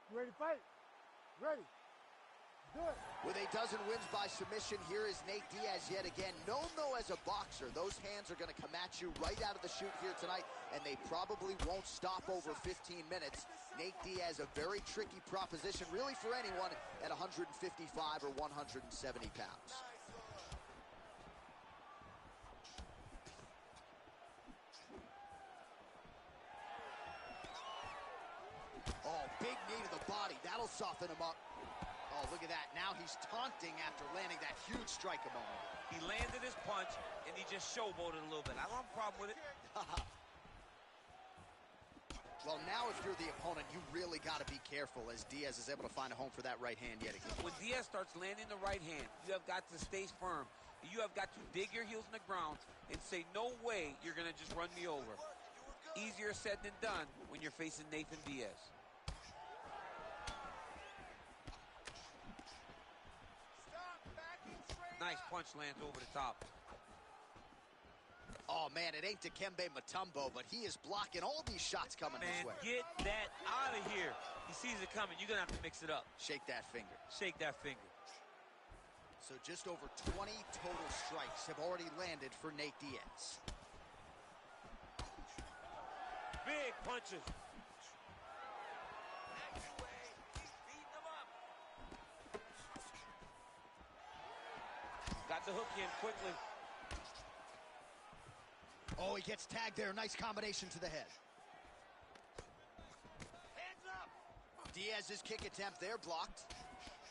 You ready to fight? Ready. Do it. With a dozen wins by submission, here is Nate Diaz yet again. Known, though, as a boxer, those hands are going to come at you right out of the chute here tonight, and they probably won't stop over 15 minutes. Nate Diaz, a very tricky proposition, really, for anyone at 155 or 170 pounds. Oh, big knee to the body. That'll soften him up. Oh, look at that. Now he's taunting after landing that huge strike a moment. He landed his punch, and he just showboated a little bit. I don't have a problem with it. Well, now if you're the opponent, you really got to be careful as Diaz is able to find a home for that right hand yet again. When Diaz starts landing the right hand, you have got to stay firm. You have got to dig your heels in the ground and say, no way you're going to just run me over. Easier said than done when you're facing Nathan Diaz. Nice punch lands over the top. Oh, man, it ain't Dikembe Mutombo, but he is blocking all these shots coming his way. Get that out of here. He sees it coming. You're going to have to mix it up. Shake that finger. Shake that finger. So just over 20 total strikes have already landed for Nate Diaz. Big punches. Got the hook in quickly. Oh, he gets tagged there. Nice combination to the head. Hands up. Diaz's kick attempt there blocked.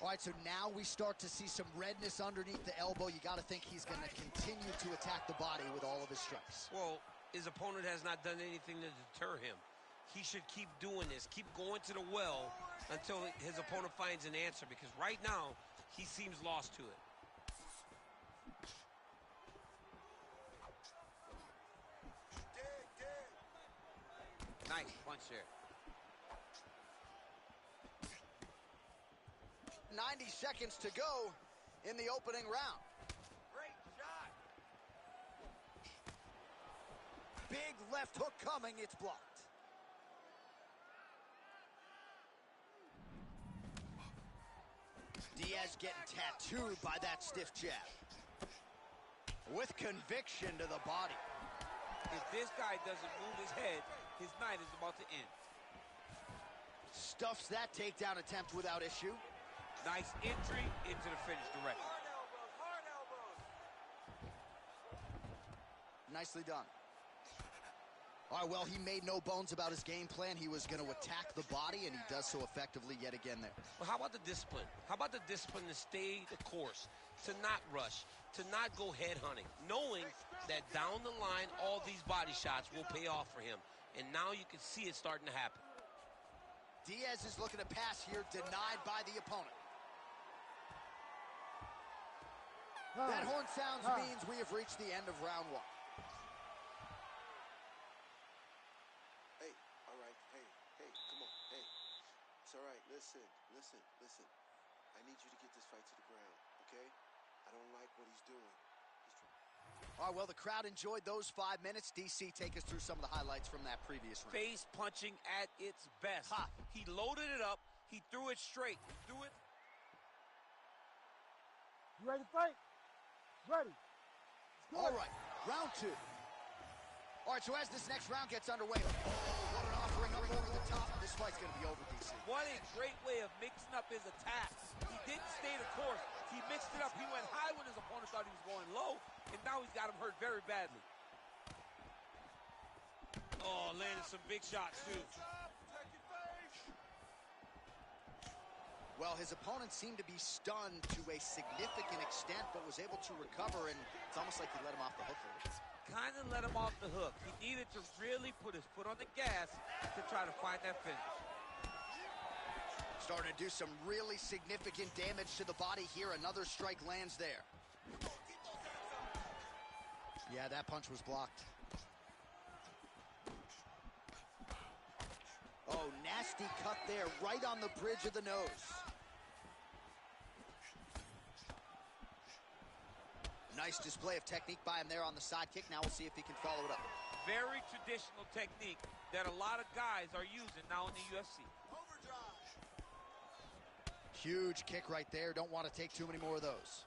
All right, so now we start to see some redness underneath the elbow. You got to think he's going to continue to attack the body with all of his strikes. Well, his opponent has not done anything to deter him. He should keep doing this, keep going to the well until his opponent finds an answer, because right now he seems lost to it. Nice punch there. 90 seconds to go in the opening round. Great shot. Big left hook coming, it's blocked. Diaz getting tattooed by that stiff jab. With conviction to the body. If this guy doesn't move his head, his night is about to end. Stuffs that takedown attempt without issue. Nice entry into the finish directly. Hard elbows. Nicely done. All right, well, he made no bones about his game plan. He was going to attack the body, and he does so effectively yet again there. Well, how about the discipline? How about the discipline to stay the course, to not rush, to not go head hunting, knowing that down the line, all these body shots will pay off for him. And now you can see it starting to happen. Diaz is looking to pass here, denied by the opponent. That horn sounds means we have reached the end of round one. Hey, all right, hey, come on, hey. It's all right, listen. I need you to get this fight to the ground, okay? I don't like what he's doing. All right, well, the crowd enjoyed those 5 minutes. DC, take us through some of the highlights from that previous round. Face punching at its best. Ha. He loaded it up. He threw it straight. He threw it. You ready to fight? Ready. All right, round two. All right, so as this next round gets underway, oh, what an offering up over the top. This fight's going to be over, DC. What a great way of mixing up his attacks. He didn't stay the course. He mixed it up. He went high when his opponent thought he was going low, and now he's got him hurt very badly. Oh, landed some big shots, too. Well, his opponent seemed to be stunned to a significant extent, but was able to recover, and it's almost like he let him off the hook a little bit. Kind of let him off the hook. He needed to really put his foot on the gas to try to find that finish. Starting to do some really significant damage to the body here. Another strike lands there. Yeah, that punch was blocked. Oh, nasty cut there, right on the bridge of the nose. Nice display of technique by him there on the side kick. Now we'll see if he can follow it up. Very traditional technique that a lot of guys are using now in the UFC. Overdrive. Huge kick right there. Don't want to take too many more of those.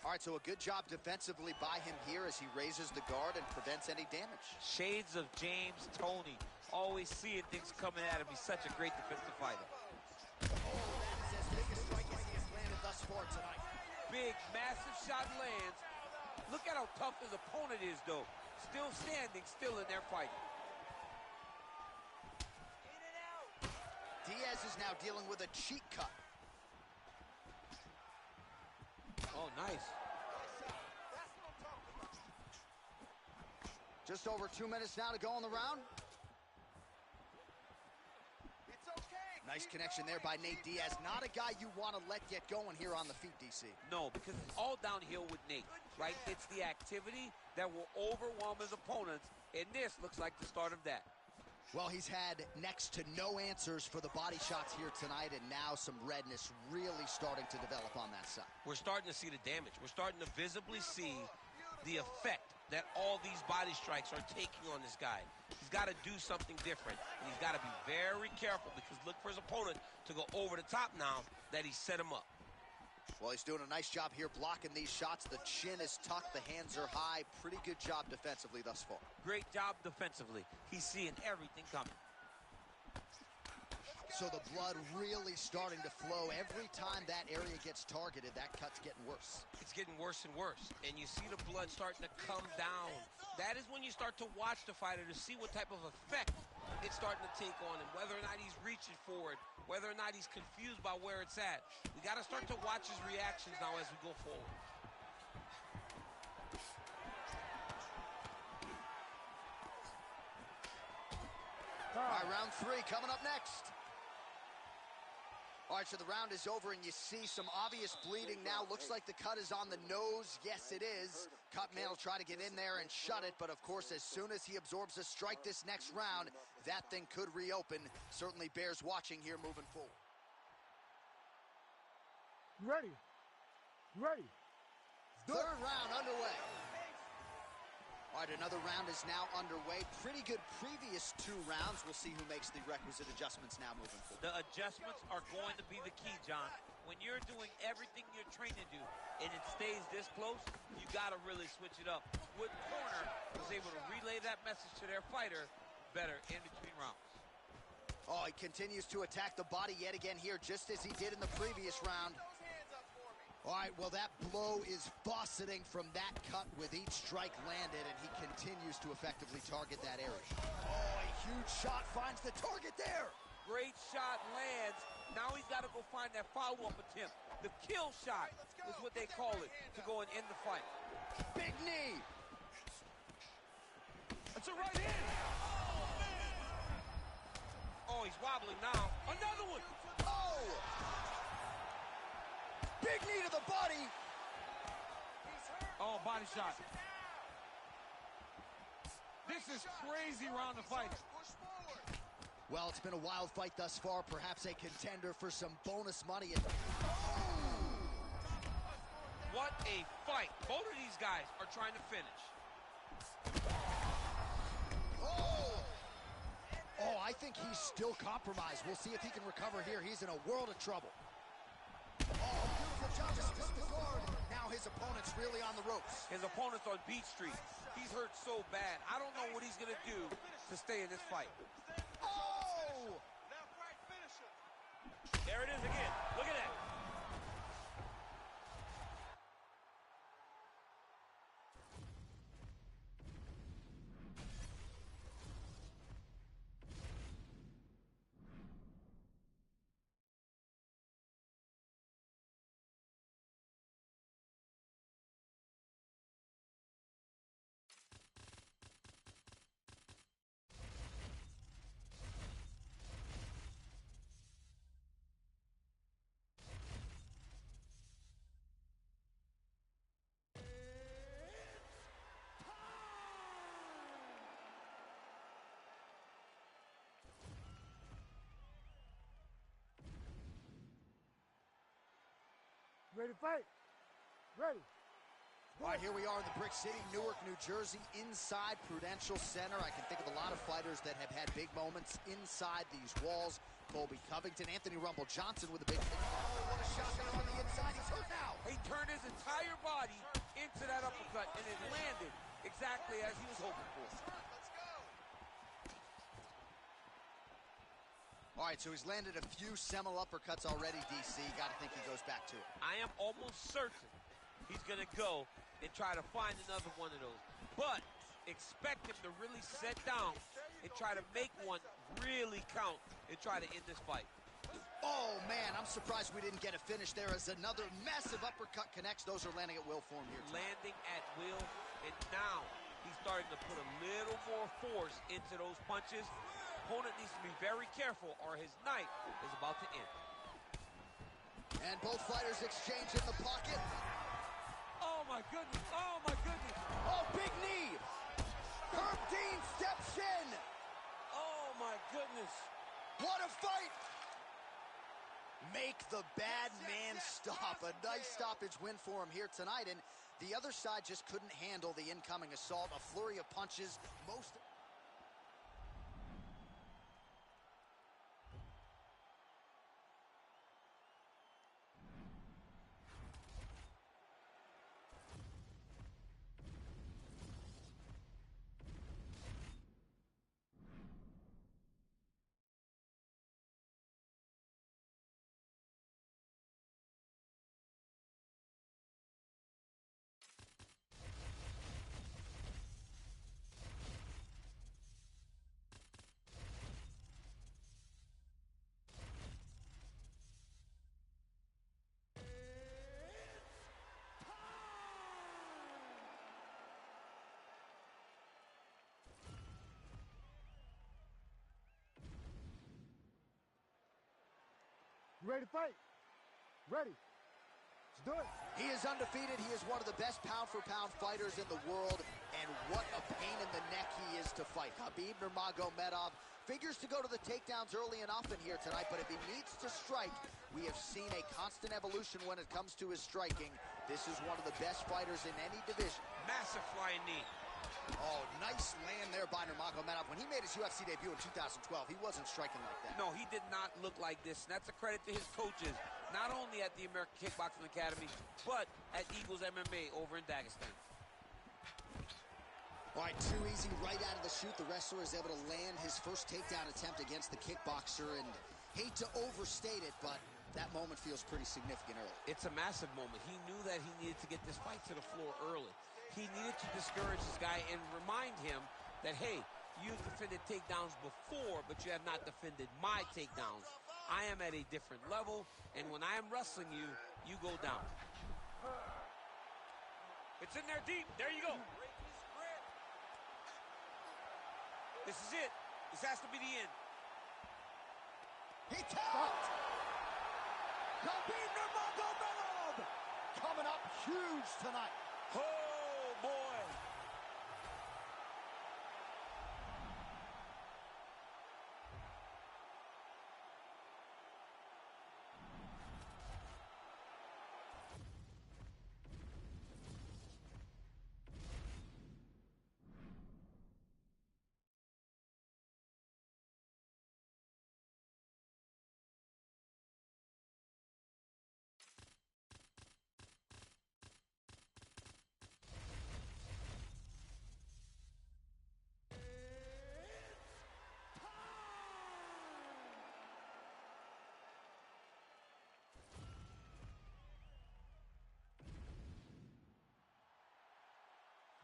All right, so a good job defensively by him here as he raises the guard and prevents any damage. Shades of James Toney. Always seeing things coming at him. He's such a great defensive fighter. Oh, that is as big a strike as he has landed thus far tonight. Big, massive shot lands. Look at how tough his opponent is, though. Still standing, still in there fighting. Diaz is now dealing with a cheek cut. Oh, nice. Just over 2 minutes now to go in the round. Nice connection there by Nate Diaz. Not a guy you want to let get going here on the feet, DC. No, because it's all downhill with Nate, right? It's the activity that will overwhelm his opponents, and this looks like the start of that. Well, he's had next to no answers for the body shots here tonight, and now some redness really starting to develop on that side. We're starting to see the damage. We're starting to visibly see the effect that all these body strikes are taking on this guy. He's got to do something different, and he's got to be very careful because look for his opponent to go over the top now that he set him up. Well, he's doing a nice job here blocking these shots. The chin is tucked, the hands are high. Pretty good job defensively thus far. Great job defensively. He's seeing everything coming. So the blood really starting to flow. Every time that area gets targeted, that cut's getting worse. It's getting worse and worse, and you see the blood starting to come down. That is when you start to watch the fighter to see what type of effect it's starting to take on him, whether or not he's reaching for it, whether or not he's confused by where it's at. We got to start to watch his reactions now as we go forward. All right, round 3 coming up next. All right, so the round is over, and you see some obvious bleeding now. Looks like the cut is on the nose. Yes, it is. Cutman will try to get in there and shut it, but of course, as soon as he absorbs a strike this next round, that thing could reopen. Certainly bears watching here moving forward. Ready. Ready. Third round underway. All right, another round is now underway. Pretty good previous 2 rounds. We'll see who makes the requisite adjustments now moving forward. The adjustments are going to be the key, John. When you're doing everything you're trained to do and it stays this close, you got to really switch it up. Wood Corner was able to relay that message to their fighter better in between rounds. Oh, he continues to attack the body yet again here, just as he did in the previous round. All right, well, that blow is fauceting from that cut with each strike landed, and he continues to effectively target that area. Oh, a huge shot finds the target there. Great shot lands. Now he's got to go find that follow-up attempt. The kill shot is what they call it to go and end the fight. Big knee. That's a right hand. Oh, he's wobbling now. Another one. Oh! Big knee to the body. Oh, body shot. This is crazy round of fight. Well, it's been a wild fight thus far. Perhaps a contender for some bonus money. What a fight. Both of these guys are trying to finish. Oh, I think he's still compromised. We'll see if he can recover here. He's in a world of trouble. Oh, beautiful job to split the guard. Now his opponent's really on the ropes. His opponent's on Beach Street. He's hurt so bad. I don't know what he's going to do to stay in this fight. Oh! There it is again. Look at that. Ready to fight. Ready. All right, here we are in the Brick City, Newark, New Jersey, inside Prudential Center. I can think of a lot of fighters that have had big moments inside these walls. Colby Covington, Anthony Rumble Johnson with a big hit. Oh, what a shot there on the inside. He's hurt now. He turned his entire body into that uppercut, and it landed exactly as he was hoping for. All right, so he's landed a few seminal uppercuts already, DC. Got to think he goes back to it. I am almost certain he's going to go and try to find another one of those. But expect him to really set down and try to make one really count and try to end this fight. Oh, man, I'm surprised we didn't get a finish there as another massive uppercut connects. Those are landing at will for him here tonight. Landing at will, and now he's starting to put a little more force into those punches. Opponent needs to be very careful or his night is about to end. And both fighters exchange in the pocket. Oh, my goodness. Oh, my goodness. Oh, big knee. Herb Dean steps in. Oh, my goodness. What a fight. Make the bad man stop. A nice stoppage win for him here tonight. And the other side just couldn't handle the incoming assault. A flurry of punches. You ready to fight? Ready. Let's do it. He is undefeated. He is one of the best pound-for-pound fighters in the world. And what a pain in the neck he is to fight. Khabib Nurmagomedov figures to go to the takedowns early and often here tonight, but if he needs to strike, we have seen a constant evolution when it comes to his striking. This is one of the best fighters in any division. Massive flying knee. Oh, nice land there by Nurmagomedov. When he made his UFC debut in 2012, he wasn't striking like that. No, he did not look like this. And that's a credit to his coaches, not only at the American Kickboxing Academy, but at Eagles MMA over in Dagestan. All right, too easy right out of the chute. The wrestler is able to land his first takedown attempt against the kickboxer, and hate to overstate it, but that moment feels pretty significant early. It's a massive moment. He knew that he needed to get this fight to the floor early. He needed to discourage this guy and remind him that, hey, you've defended takedowns before, but you have not defended my takedowns. I am at a different level, and when I am wrestling you, you go down. It's in there deep. There you go. This is it. This has to be the end. He tapped! Khabib Nurmagomedov coming up huge tonight. Oh, boy.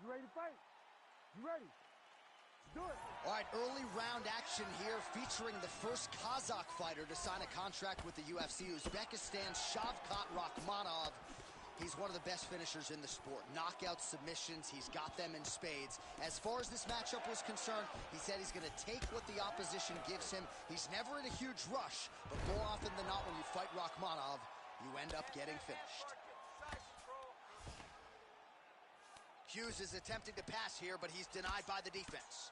You ready to fight? You ready? Let's do it. All right, early round action here featuring the first Kazakh fighter to sign a contract with the UFC, Uzbekistan's Shavkat Rakhmonov. He's one of the best finishers in the sport. Knockout submissions, he's got them in spades. As far as this matchup was concerned, he said he's going to take what the opposition gives him. He's never in a huge rush, but more often than not when you fight Rakhmonov, you end up getting finished. Hughes is attempting to pass here, but he's denied by the defense.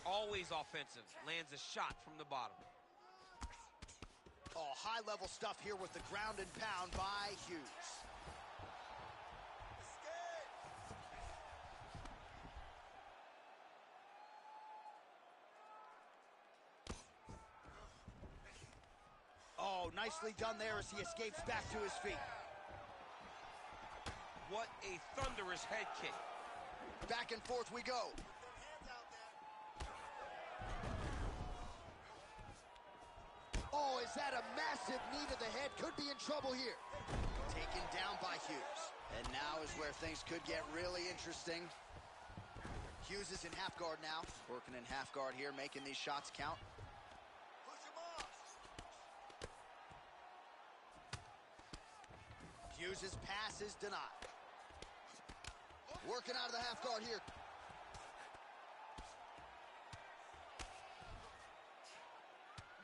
Always offensive. Lands a shot from the bottom. Oh, high-level stuff here with the ground and pound by Hughes. Oh, nicely done there as he escapes back to his feet. What a thunderous head kick. Back and forth we go. Oh, is that a massive knee to the head? Could be in trouble here. Taken down by Hughes. And now is where things could get really interesting. Hughes is in half guard now. Working in half guard here, making these shots count. Hughes' pass is denied. Working out of the half guard here.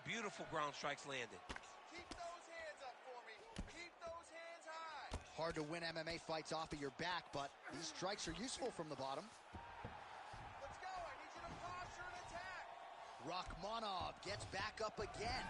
Beautiful ground strikes landed. Keep those hands up for me. Keep those hands high. Hard to win MMA fights off of your back, but these strikes are useful from the bottom. Let's go. I need you to posture and attack. Rakhmonov gets back up again.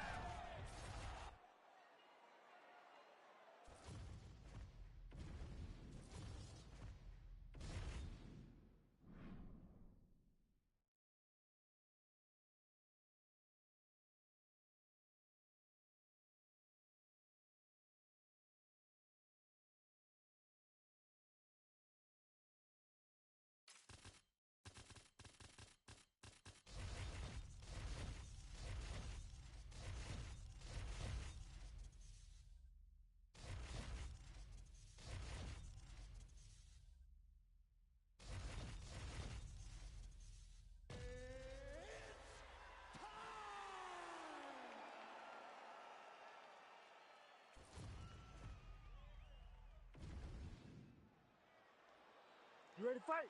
You ready to fight?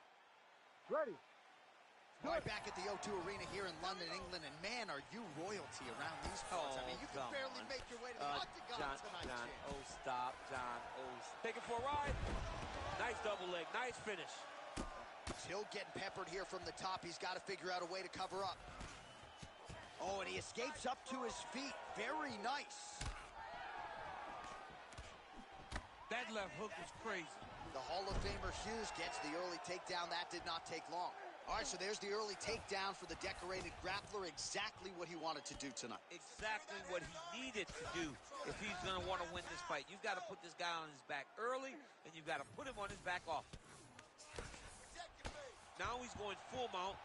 Ready. Right back at the O2 Arena here in London, England, and man, are you royalty around these parts. I mean, you can barely make your way to the octagon tonight, John, champ. oh, stop, John, oh. Take it for a ride. Nice double leg, nice finish. Till getting peppered here from the top. He's got to figure out a way to cover up. Oh, and he escapes up to his feet. Very nice. That left hook was crazy. The Hall of Famer Hughes gets the early takedown. That did not take long. All right, so there's the early takedown for the decorated grappler. Exactly what he wanted to do tonight. Exactly what he needed to do if he's going to want to win this fight. You've got to put this guy on his back early, and you've got to put him on his back often. Now he's going full mount.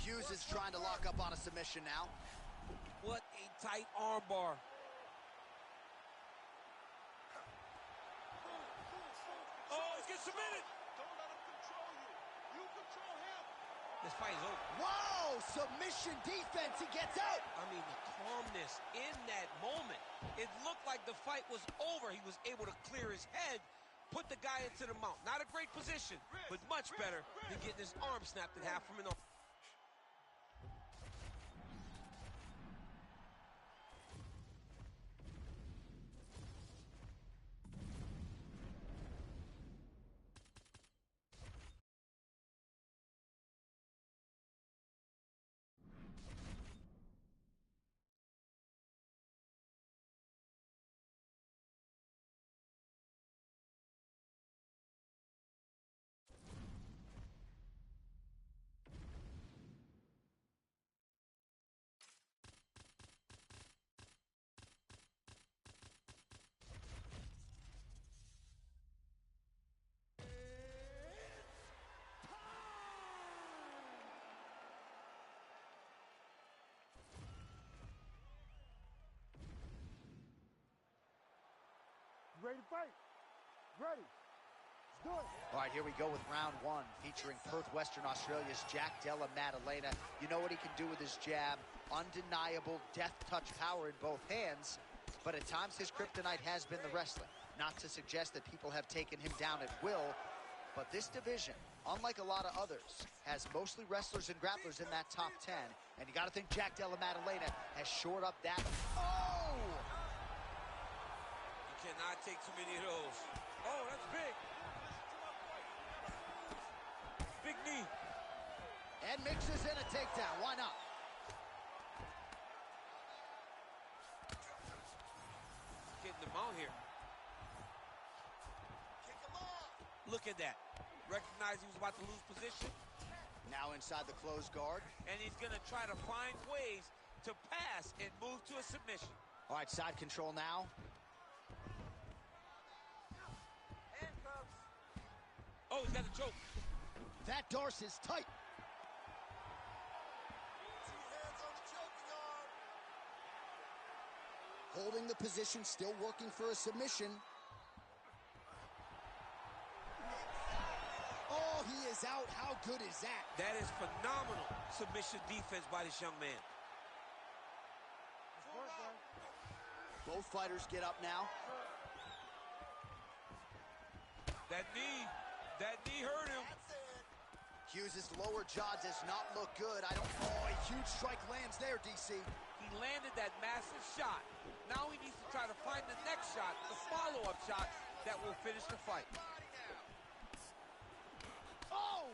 Hughes is trying to lock up on a submission now. What a tight armbar. Oh, he's getting submitted. Don't let him control you. You control him. This fight is over. Whoa, submission defense. He gets out. I mean, the calmness in that moment. It looked like the fight was over. He was able to clear his head, put the guy into the mount. Not a great position, but much better than getting his arm snapped in half from an arm. You ready to fight? Ready. Let's do it. All right, here we go with round one, featuring Perth, Western Australia's Jack Della Maddalena. You know what he can do with his jab. Undeniable death touch power in both hands, but at times his kryptonite has been the wrestling. Not to suggest that people have taken him down at will, but this division, unlike a lot of others, has mostly wrestlers and grapplers in that top 10, and you got to think Jack Della Maddalena has shored up that. Oh! You cannot take too many of those. Oh, that's big. Big knee. And And mixes in a takedown. Why not? Getting them out here. Kick him off. Look at that. Recognized he was about to lose position, Now inside the closed guard. and he's going to try to find ways to pass and move to a submission. All right, side control now. Handcuffs. Oh, he's got the choke. That Darce is tight. 2 hands on the choking arm. Holding the position, still working for a submission. Oh, he is out. How good is that? That is phenomenal submission defense by this young man. Nice work, guys. Both fighters get up now. That knee hurt him. That's it. Hughes' lower jaw does not look good. Oh, a huge strike lands there, DC. He landed that massive shot. Now he needs to try to find the next shot, the follow-up shot that will finish the fight. Oh,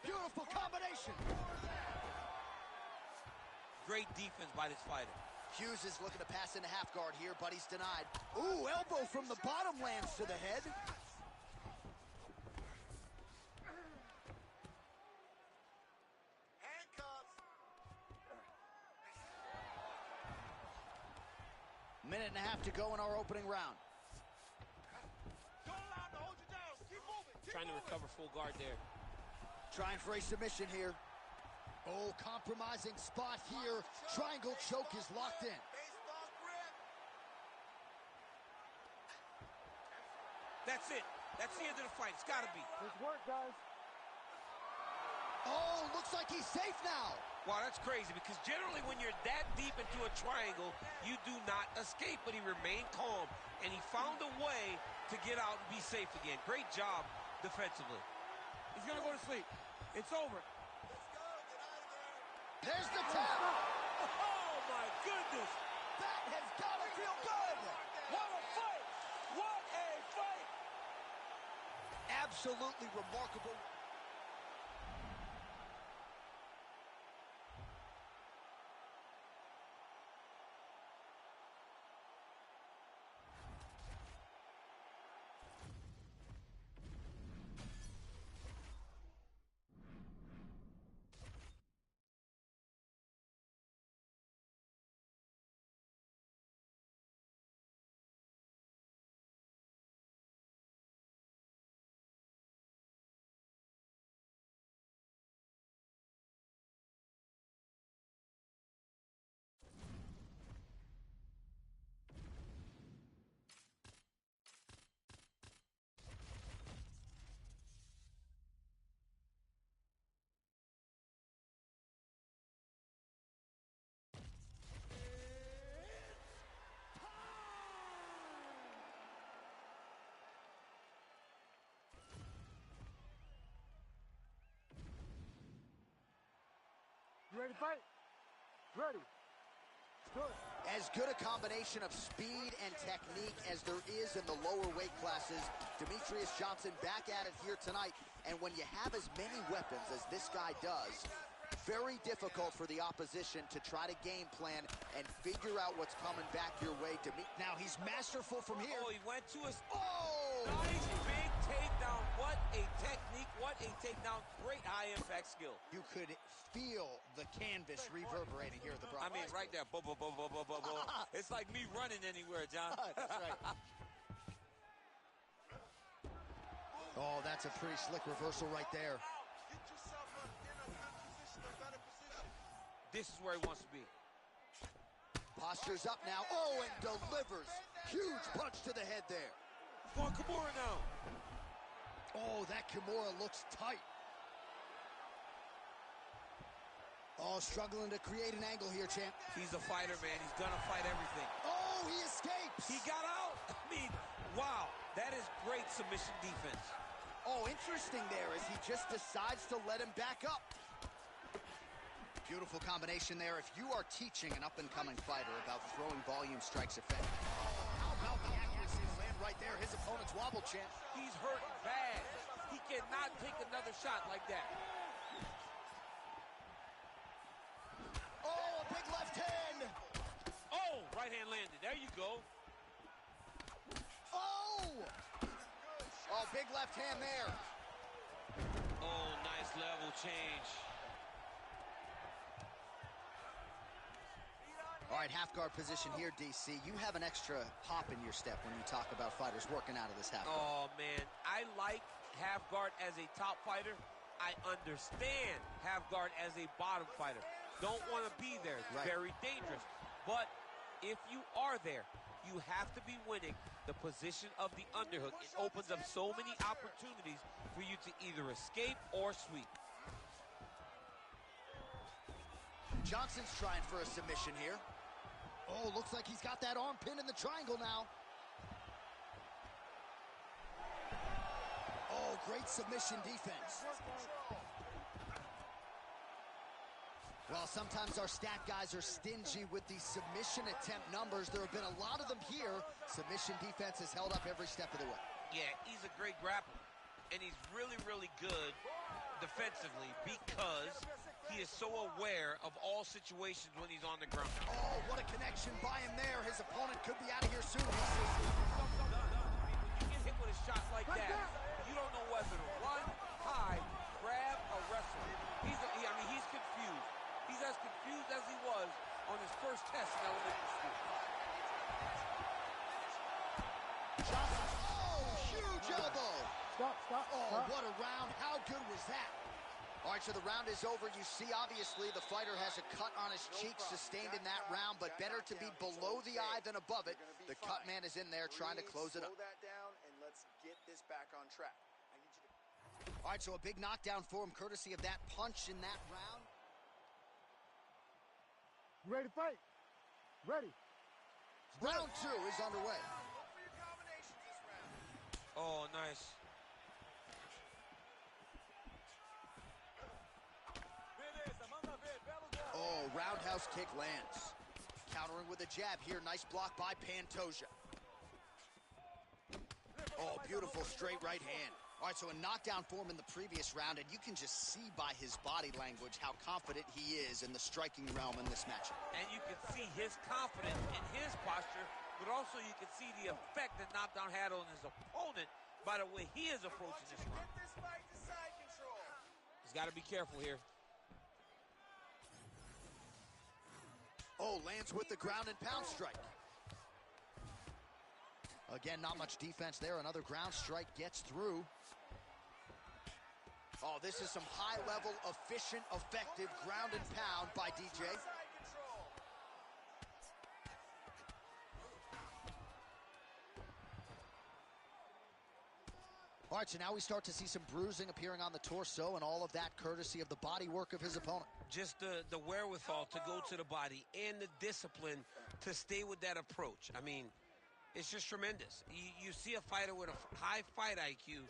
beautiful combination. Great defense by this fighter. Hughes is looking to pass into half guard here, but he's denied. Ooh, elbow from the bottom lands to the head. Handcuffs. Minute and a half to go in our opening round. Don't allow him to hold you down. Keep moving. Keep Trying to moving. recover full guard there. Trying for a submission here. Oh, compromising spot here. Triangle choke is locked in. Baseball grip. That's it. That's the end of the fight. It's got to be. Nice work, guys. Oh, looks like he's safe now. Wow, that's crazy because generally when you're that deep into a triangle, you do not escape, but he remained calm, and he found a way to get out and be safe again. Great job defensively. He's gonna go to sleep. It's over. Let's go. Get out of there. There's the tap. Oh, my goodness. That has got to feel good. What a fight. What a fight. Absolutely remarkable. You ready to fight? Ready. Let's do it. As good a combination of speed and technique as there is in the lower weight classes, Demetrious Johnson back at it here tonight. And when you have as many weapons as this guy does, very difficult for the opposition to try to game plan and figure out what's coming back your way. Now he's masterful from here. Oh, he went to his Oh! nice big takedown. What a technique. What a takedown. Great high-impact skill. You could feel the canvas reverberating here at the Bronx. I mean, right there. Bo, bo, bo, bo, bo, bo, bo. It's like me running anywhere, John. That's right. Oh, that's a pretty slick reversal right there. Get yourself up in a good position, a better position. This is where he wants to be. Posture's up now. Oh, and delivers. Huge punch to the head there. Going Kimura now. Oh, that Kimura looks tight. Oh, struggling to create an angle here, champ. He's a fighter, man. He's gonna fight everything. Oh, he escapes. He got out. I mean, wow. That is great submission defense. Oh, interesting there as he just decides to let him back up. Beautiful combination there. If you are teaching an up-and-coming fighter about throwing volume strikes effectively, how about the accuracy to land right there? His opponent's wobble, champ. He's hurt bad. He cannot take another shot like that. left hand. Oh, right hand landed. There you go. Oh! Oh, big left hand there. Oh, nice level change. All right, half guard position here, DC. You have an extra hop in your step when you talk about fighters working out of this half guard. Oh, man. I like half guard as a top fighter. I understand half guard as a bottom fighter. Don't want to be there. It's Right. very dangerous. But if you are there, you have to be winning the position of the underhook. It opens up so many opportunities for you to either escape or sweep. Johnson's trying for a submission here. Oh, looks like he's got that arm pin in the triangle now. Oh, great submission defense. Well, sometimes our stat guys are stingy with the submission attempt numbers. There have been a lot of them here. Submission defense has held up every step of the way. Yeah, he's a great grappler. And he's really, really good defensively because he is so aware of all situations when he's on the ground. Oh, what a connection by him there. His opponent could be out of here soon. When you get hit with a shot like that, you don't know whether to run, hide, grab, or wrestle. He's confused. He's as confused as he was on his first test in elementary school. Johnson, oh, huge elbow. Stop. Oh, what a round. How good was that? All right, so the round is over. You see, obviously, the fighter has a cut on his cheek sustained in that round, but better to be below the eye than above it. The cut man is in there trying to close it up. Slow that down, and let's get this back on track. I need you to... All right, so a big knockdown for him, courtesy of that punch in that round. You ready to fight? Ready. Round two is underway. Look for your combinations this round. Oh, nice. Oh, roundhouse kick lands. Countering with a jab here. Nice block by Pantoja. Oh, beautiful straight right hand. All right, so a knockdown for him in the previous round, and you can just see by his body language how confident he is in the striking realm in this matchup. And you can see his confidence in his posture, but also you can see the effect that knockdown had on his opponent by the way he is approaching this round. Get this fight to side control. He's got to be careful here. Oh, lands with the ground and pound strike. Again, not much defense there. Another ground strike gets through. Oh, this is some high-level, efficient, effective ground and pound by DJ. Side control. All right, so now we start to see some bruising appearing on the torso, and all of that courtesy of the body work of his opponent. Just the wherewithal to go to the body and the discipline to stay with that approach. I mean, it's just tremendous. You see a fighter with a high fight IQ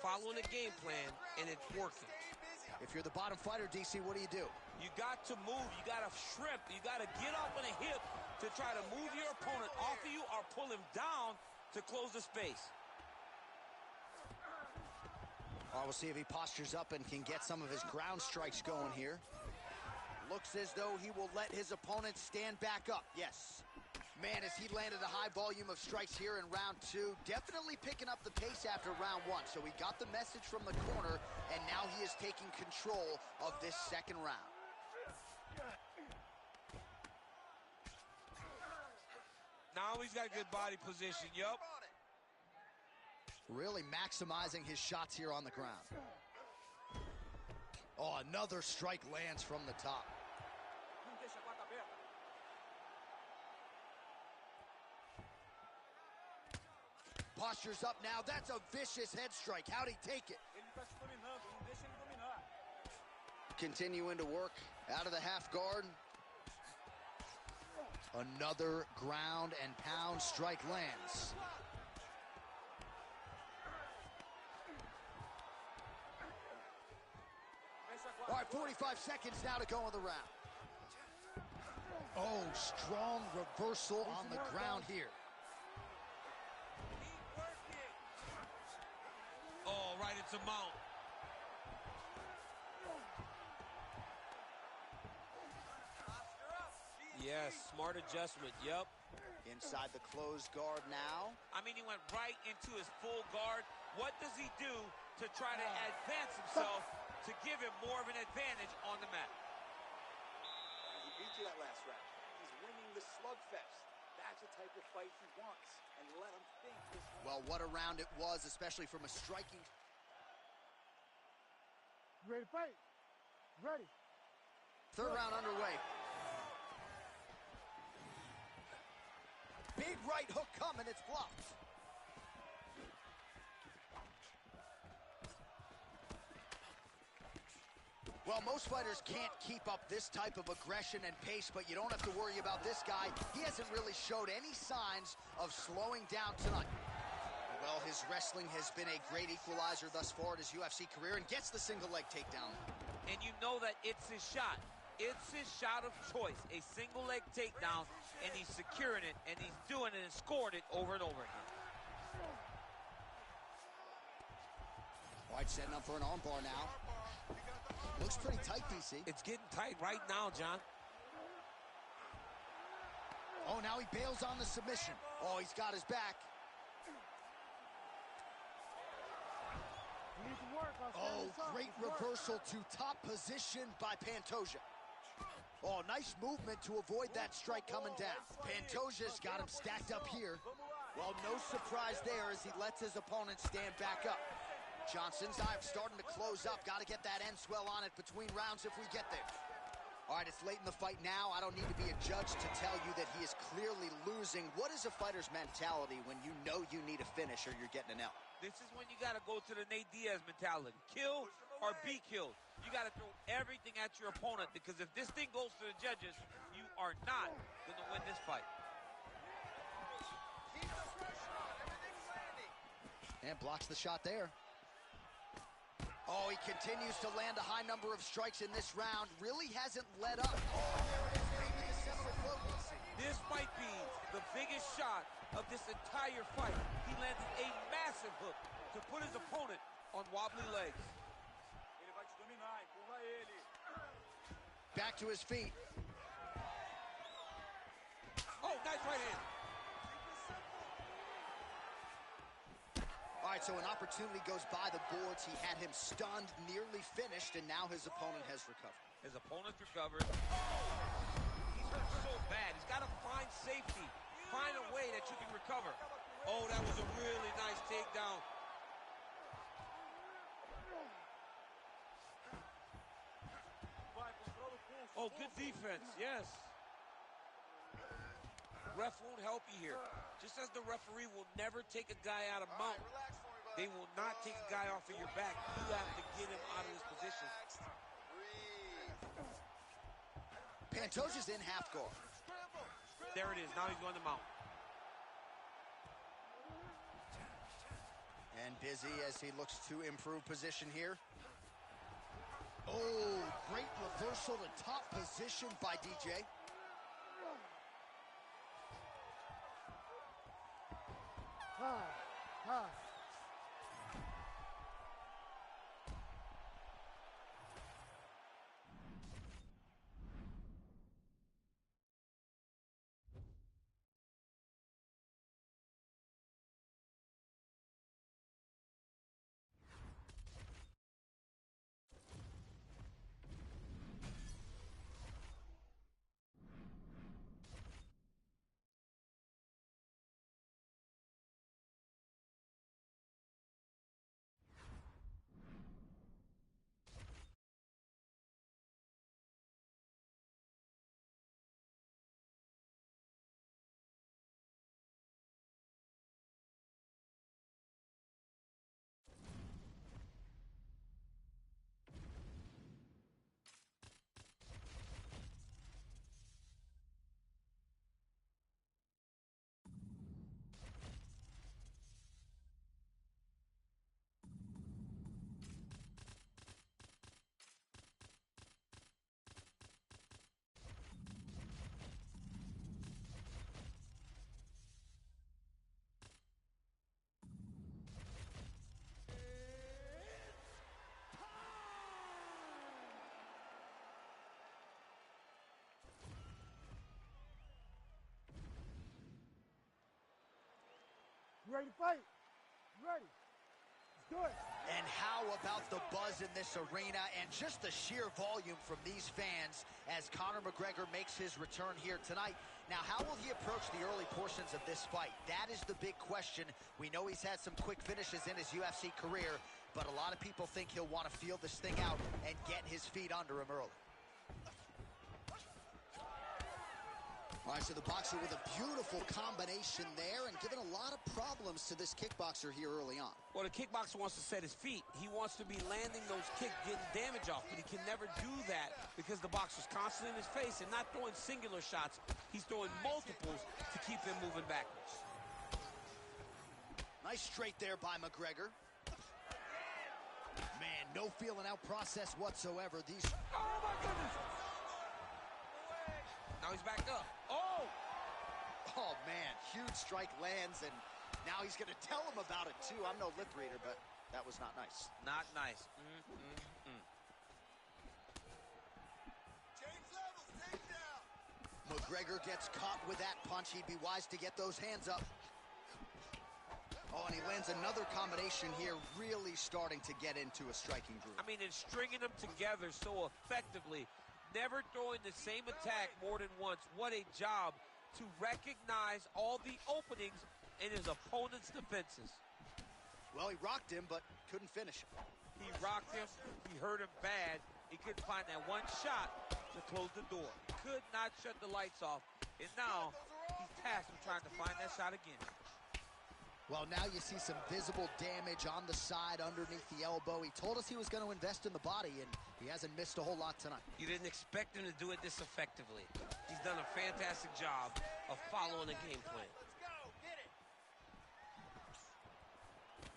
following a game plan, and it's working. Stay busy. If you're the bottom fighter, DC, what do? You got to move. You got to shrimp. You got to get up on a hip to try to move your opponent off of you or pull him down to close the space. All right, we'll see if he postures up and can get some of his ground strikes going here. Looks as though he will let his opponent stand back up. Yes. Man, as he landed a high volume of strikes here in round two, definitely picking up the pace after round one. So he got the message from the corner, and now he is taking control of this second round. Now he's got good body position. Yup. Really maximizing his shots here on the ground. Oh, another strike lands from the top. Postures up now. That's a vicious head strike. How'd he take it? Continuing to work out of the half guard. Another ground and pound strike lands. All right, 45 seconds now to go in the round. Oh, strong reversal on the ground here. Oh, right into mount. Yes, smart adjustment, yep. Inside the closed guard now. I mean, he went right into his full guard. What does he do to try to advance himself to give him more of an advantage on the mat? He beat you that last round. He's winning the slugfest. That's the type of fight he wants. And let him think this one. Well, what a round it was, especially from a striking. Ready to fight? Ready. Third round underway. Big right hook coming, it's blocked. Well, most fighters can't keep up this type of aggression and pace, but you don't have to worry about this guy. He hasn't really showed any signs of slowing down tonight. Well, his wrestling has been a great equalizer thus far in his UFC career and gets the single leg takedown. And you know that it's his shot. It's his shot of choice, a single leg takedown, and he's securing it, and he's doing it and scored it over and over again. White setting up for an armbar now. Looks pretty tight, DC. It's getting tight right now, John. Oh, now he bails on the submission. Oh, he's got his back. You need to work. Oh, great reversal to top position by Pantoja. Oh, nice movement to avoid that strike coming down. Pantoja's got him stacked up here. Well, no surprise there as he lets his opponent stand back up. Johnson's dive starting to close up. Got to get that end swell on it between rounds if we get there. All right, it's late in the fight now. I don't need to be a judge to tell you that he is clearly losing. What is a fighter's mentality when you know you need a finish or you're getting an L? This is when you got to go to the Nate Diaz mentality. Kill or be killed. You got to throw everything at your opponent, because if this thing goes to the judges, you are not going to win this fight. Keep the pressure on. Everything's landing. And blocks the shot there. Oh, he continues to land a high number of strikes in this round. Really hasn't let up. Oh, there it is, maybe the seminal potency. This might be the biggest shot of this entire fight. He landed a massive hook to put his opponent on wobbly legs. Ele vai te dominar, empurra ele. Back to his feet. Oh, nice right hand. All right, so an opportunity goes by the boards. He had him stunned, nearly finished, and now his opponent has recovered. His opponent's recovered. He's hurt so bad. He's got to find safety. Find a way that you can recover. Oh, that was a really nice takedown. Oh, good defense, yes. Ref won't help you here. Just as the referee will never take a guy out of mount, Relax for me, bud. they will not take a guy off of your back. You have to get him out of this position. Relax. Breathe. Pantoja's in half guard. Scramble. There it is. Now he's going to mount. And busy as he looks to improve position here. Oh, great reversal to top position by DJ. Ha. ready to fight? You ready? Let's do it. And how about the buzz in this arena and just the sheer volume from these fans as Conor McGregor makes his return here tonight. Now, how will he approach the early portions of this fight? That is the big question. We know he's had some quick finishes in his UFC career, but a lot of people think he'll want to feel this thing out and get his feet under him early. All right, so the boxer with a beautiful combination there and giving a lot of problems to this kickboxer here early on. Well, the kickboxer wants to set his feet. He wants to be landing those kicks, getting damage off, but he can never do that because the boxer's constantly in his face and not throwing singular shots. He's throwing multiples to keep him moving backwards. Nice straight there by McGregor. Man, no feeling out process whatsoever. These... Oh, my goodness! Now he's back up. Oh! Oh, man, huge strike lands, and now he's going to tell him about it, too. I'm no lip reader, but that was not nice. Not nice. McGregor gets caught with that punch. He'd be wise to get those hands up. Oh, and he lands another combination here, really starting to get into a striking groove. I mean, and stringing them together so effectively. Never throwing the same attack more than once. What a job to recognize all the openings in his opponent's defenses. Well, he rocked him, but couldn't finish him. He rocked him. He hurt him bad. He couldn't find that one shot to close the door. Could not shut the lights off. And now he's tasked with trying to find that shot again. Well, now you see some visible damage on the side underneath the elbow. He told us he was going to invest in the body, and he hasn't missed a whole lot tonight. You didn't expect him to do it this effectively. He's done a fantastic job of following the game plan.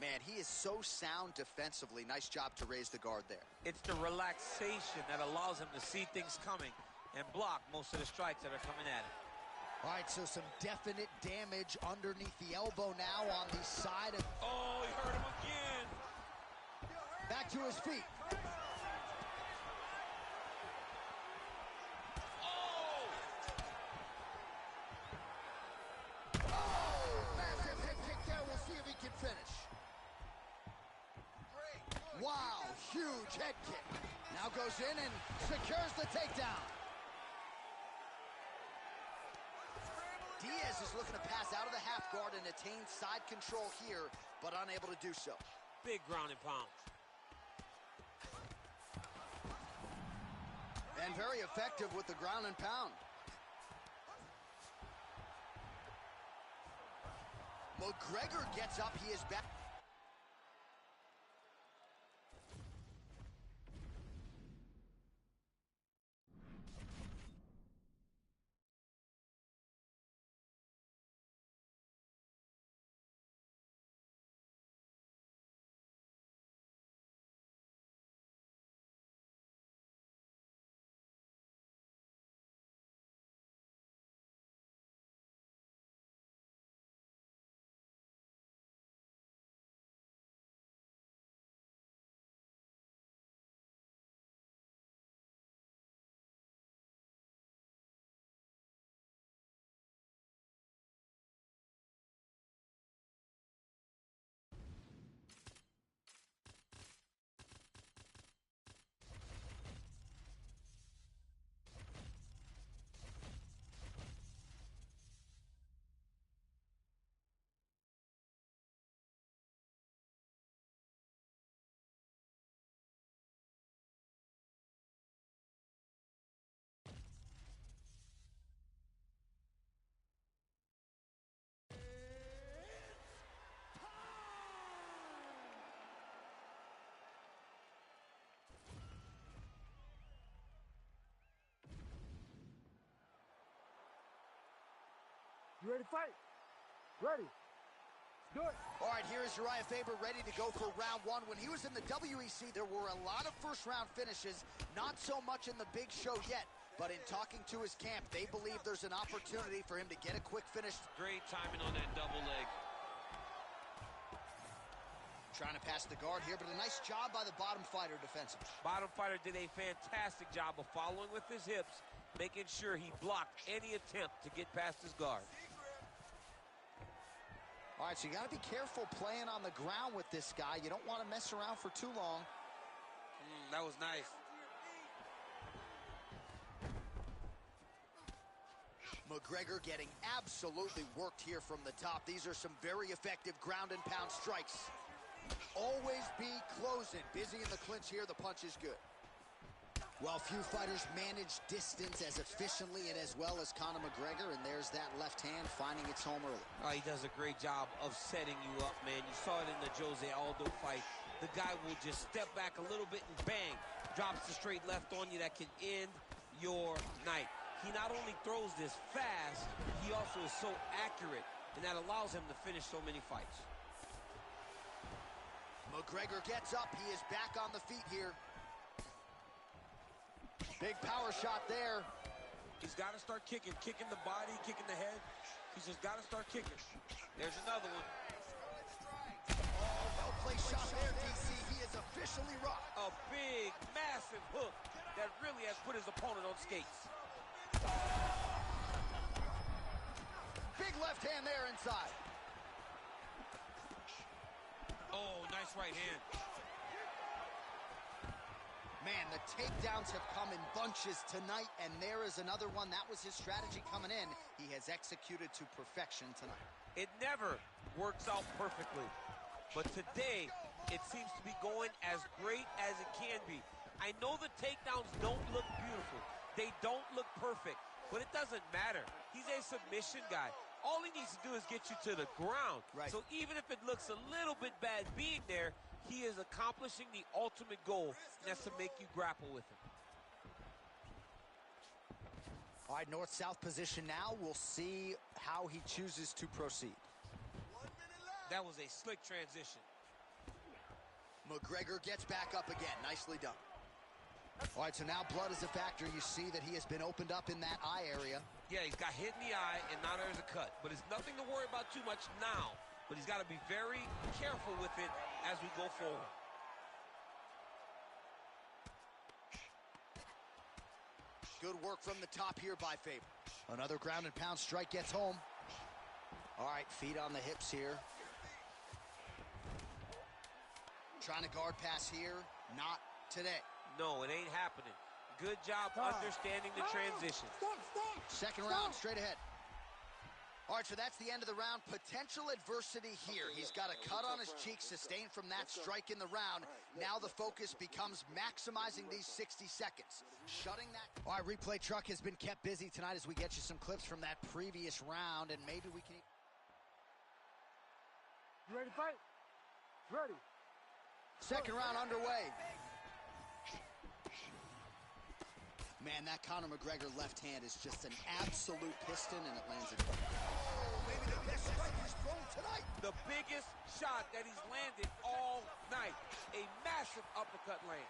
Man, he is so sound defensively. Nice job to raise the guard there. It's the relaxation that allows him to see things coming and block most of the strikes that are coming at him. All right, so some definite damage underneath the elbow now on the side of... Oh, he hurt him again. Back to his feet. Oh, massive hip kick there. We'll see if he can finish. Wow, huge head kick. Now goes in and secures the takedown. Diaz is looking to pass out of the half guard and attain side control here, but unable to do so. Big ground and pound. And very effective with the ground and pound. McGregor gets up, he is back. You ready to fight? Ready. Let's do it. All right, here is Uriah Faber ready to go for round one. When he was in the WEC, there were a lot of first-round finishes, not so much in the big show yet. But in talking to his camp, they believe there's an opportunity for him to get a quick finish. Great timing on that double leg. Trying to pass the guard here, but a nice job by the bottom fighter defensively. Bottom fighter did a fantastic job of following with his hips, making sure he blocked any attempt to get past his guard. All right, so you got to be careful playing on the ground with this guy. You don't want to mess around for too long. That was nice. McGregor getting absolutely worked here from the top. These are some very effective ground and pound strikes. Always be closing. Busy in the clinch here. The punch is good. Well, few fighters manage distance as efficiently and as well as Conor McGregor, and there's that left hand finding its home early. Oh, he does a great job of setting you up, man. You saw it in the Jose Aldo fight. The guy will just step back a little bit and bang, drops the straight left on you that can end your night. He not only throws this fast, he also is so accurate, and that allows him to finish so many fights. McGregor gets up. He is back on the feet here. Big power shot there. He's got to start kicking the body, kicking the head. He's just got to start kicking. There's another one. Oh, well-placed shot there, DC. He is officially rocked. A big, massive hook that really has put his opponent on skates. Big left hand there inside. Oh, nice right hand. Man, the takedowns have come in bunches tonight, and there is another one. That was his strategy coming in. He has executed to perfection tonight. It never works out perfectly, but today it seems to be going as great as it can be. I know the takedowns don't look beautiful. They don't look perfect, but it doesn't matter. He's a submission guy. All he needs to do is get you to the ground. Right. So even if it looks a little bit bad being there, he is accomplishing the ultimate goal, and that's to make you grapple with him. All right, north-south position now. We'll see how he chooses to proceed. That was a slick transition. McGregor gets back up again. Nicely done. All right, so now blood is a factor. You see that he has been opened up in that eye area. Yeah, he's got hit in the eye, and now there's a cut. But it's nothing to worry about too much now. But he's got to be very careful with it as we go forward. Good work from the top here by Faber. Another ground and pound strike gets home. All right, feet on the hips here. Trying to guard pass here. Not today. No, it ain't happening. Good job understanding the transition. Second round straight ahead. All right, so that's the end of the round. Potential adversity here. He's got a cut on his cheek sustained from that strike in the round. Now the focus becomes maximizing these 60 seconds. Shutting that. All right, replay truck has been kept busy tonight as we get you some clips from that previous round, and maybe we can... You ready to fight? Ready. Second round underway. Man, that Conor McGregor left hand is just an absolute piston, and it lands it. Oh, maybe the best strike he's thrown tonight. The biggest shot that he's landed all night. A massive uppercut lands.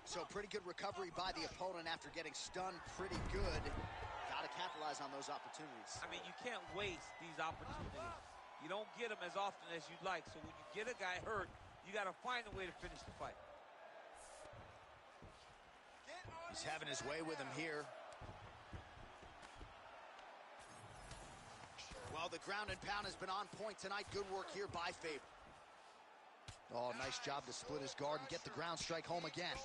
So pretty good recovery by the opponent after getting stunned pretty good. Got to capitalize on those opportunities. I mean, you can't waste these opportunities. You don't get them as often as you'd like. So when you get a guy hurt, you got to find a way to finish the fight. He's having his way with him here. Well, the ground and pound has been on point tonight. Good work here by Faber. Oh, nice job to split his guard and get the ground strike home again.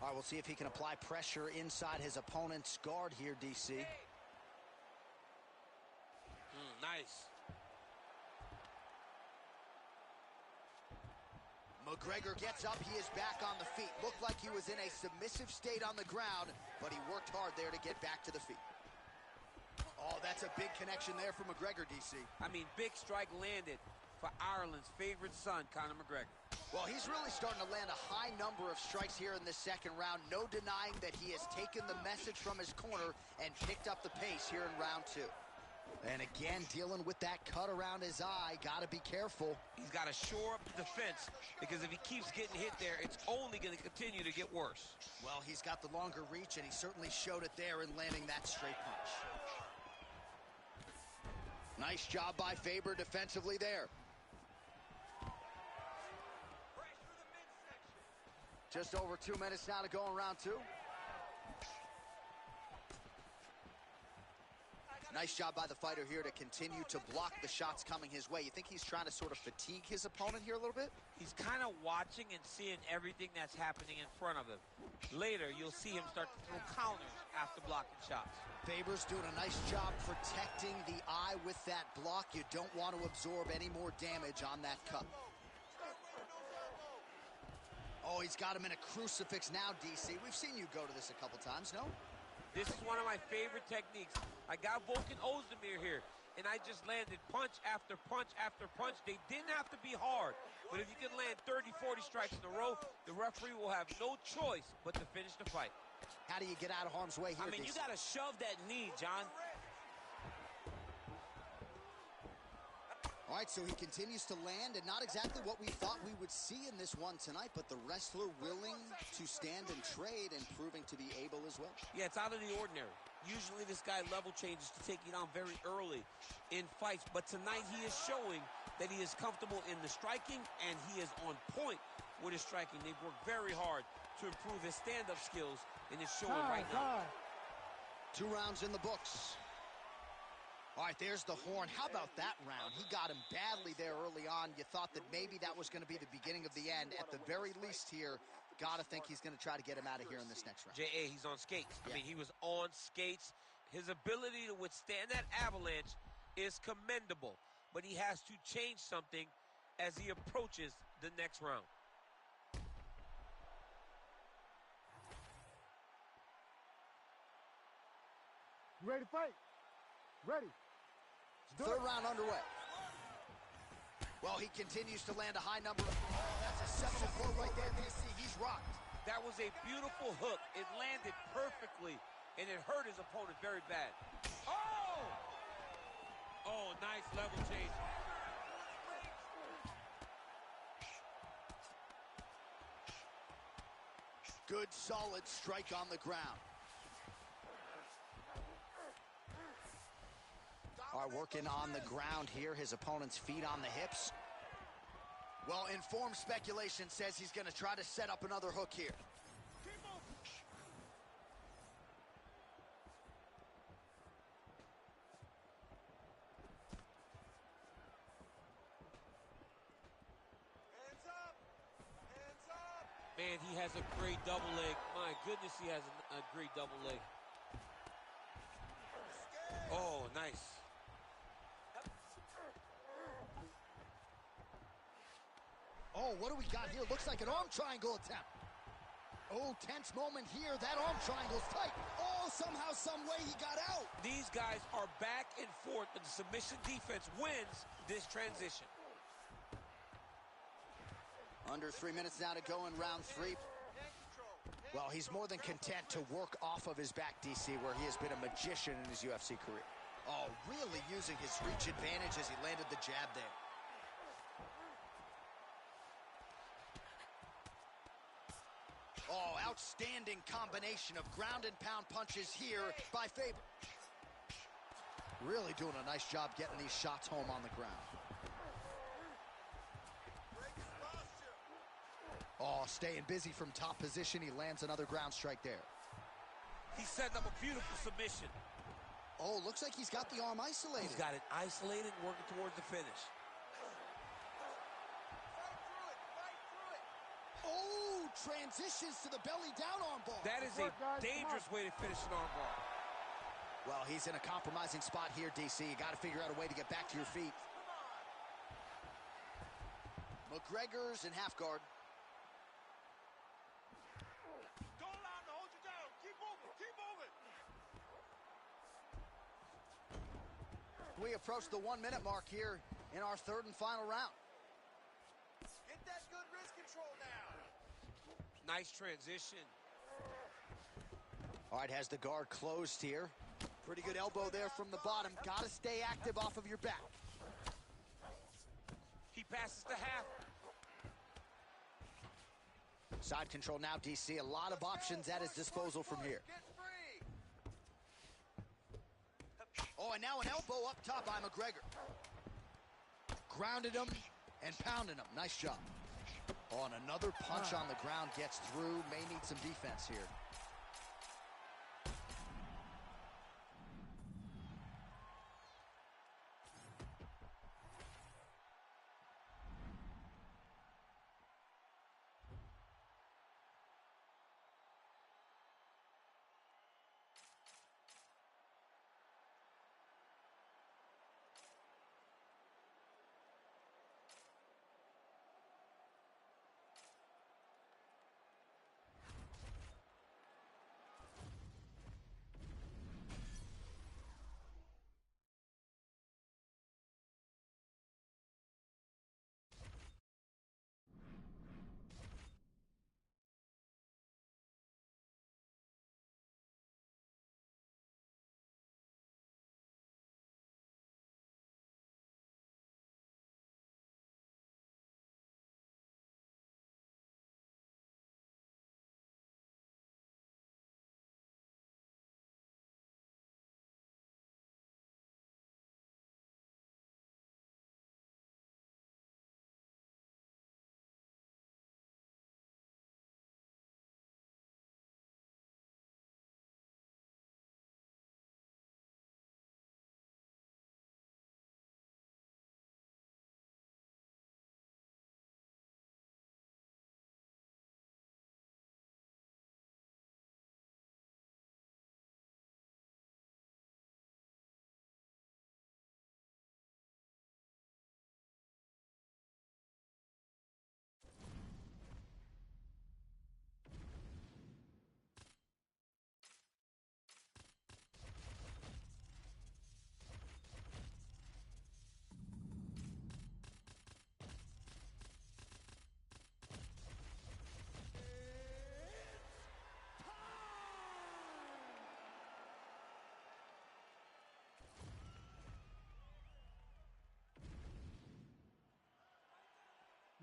All right, we'll see if he can apply pressure inside his opponent's guard here, DC. Nice. McGregor gets up. He is back on the feet. Looked like he was in a submissive state on the ground, but he worked hard there to get back to the feet. Oh, that's a big connection there for McGregor, DC. I mean, big strike landed for Ireland's favorite son, Conor McGregor. Well, he's really starting to land a high number of strikes here in this second round. No denying that he has taken the message from his corner and picked up the pace here in round two. And again, dealing with that cut around his eye. Got to be careful. He's got to shore up the defense, because if he keeps getting hit there, it's only going to continue to get worse. Well, he's got the longer reach, and he certainly showed it there in landing that straight punch. Nice job by Faber defensively there. Just over 2 minutes now to go in round two. Nice job by the fighter here to continue to block the shots coming his way. You think he's trying to sort of fatigue his opponent here a little bit? He's kind of watching and seeing everything that's happening in front of him. Later, you'll see him start to throw counters after blocking shots. Faber's doing a nice job protecting the eye with that block. You don't want to absorb any more damage on that cut. Oh, he's got him in a crucifix now, DC. We've seen you go to this a couple times, no? This is one of my favorite techniques. I got Volkan Ozdemir here, and I just landed punch after punch after punch. They didn't have to be hard, but if you can land 30, 40 strikes in a row, the referee will have no choice but to finish the fight. How do you get out of harm's way here, I mean, DC? you got to shove that knee, John. All right, so he continues to land, and not exactly what we thought we would see in this one tonight, but the wrestler willing to stand and trade and proving to be able as well. Yeah, it's out of the ordinary. Usually this guy level changes to take you down very early in fights, but tonight he is showing that he is comfortable in the striking, and he is on point with his striking. They've worked very hard to improve his stand-up skills, and it's showing right now. 2 rounds in the books. All right, there's the horn. How about that round? He got him badly there early on. You thought that maybe that was going to be the beginning of the end. At the very least here, got to think he's going to try to get him out of here in this next round. J.A., he's on skates. Yeah. I mean, he was on skates. His ability to withstand that avalanche is commendable, but he has to change something as he approaches the next round. Ready to fight? Ready. Third round underway. Well, he continues to land a high number. That's a seminal blow right there, DC. He's rocked. That was a beautiful hook. It landed perfectly, and it hurt his opponent very bad. Oh! Oh, nice level change. Good, solid strike on the ground. Are working on the ground here. His opponent's feet on the hips. Well, informed speculation says he's going to try to set up another hook here. Hands up! Hands up! Man, he has a great double leg. My goodness, he has a great double leg. Oh, nice. Oh, what do we got here? Looks like an arm triangle attempt. Oh, tense moment here. That arm triangle's tight. Oh, somehow, some way he got out. These guys are back and forth, but the submission defense wins this transition. Under 3 minutes now to go in round 3. Well, he's more than content to work off of his back, DC, where he has been a magician in his UFC career. Oh, really using his reach advantage as he landed the jab there. Oh, outstanding combination of ground and pound punches here by Faber. Really doing a nice job getting these shots home on the ground. Oh, staying busy from top position. He lands another ground strike there. He's setting up a beautiful submission. Oh, looks like he's got the arm isolated. He's got it isolated, working towards the finish. Oh, transitions to the belly down armbar. That is a dangerous way to finish an armbar. Well, he's in a compromising spot here, DC. You got to figure out a way to get back to your feet. McGregor's in half guard. Don't allow him to hold you down. Keep moving. Keep moving. We approach the 1 minute mark here in our third and final round. Get that good wrist control now. Nice transition. All right, has the guard closed here. Pretty good elbow there from the bottom. Got to stay active off of your back. He passes to half. Side control now, DC. A lot of options at his disposal from here. Get free. Oh, and now an elbow up top by McGregor. Grounded him and pounded him. Nice job. Oh, and another punch on the ground gets through. May need some defense here.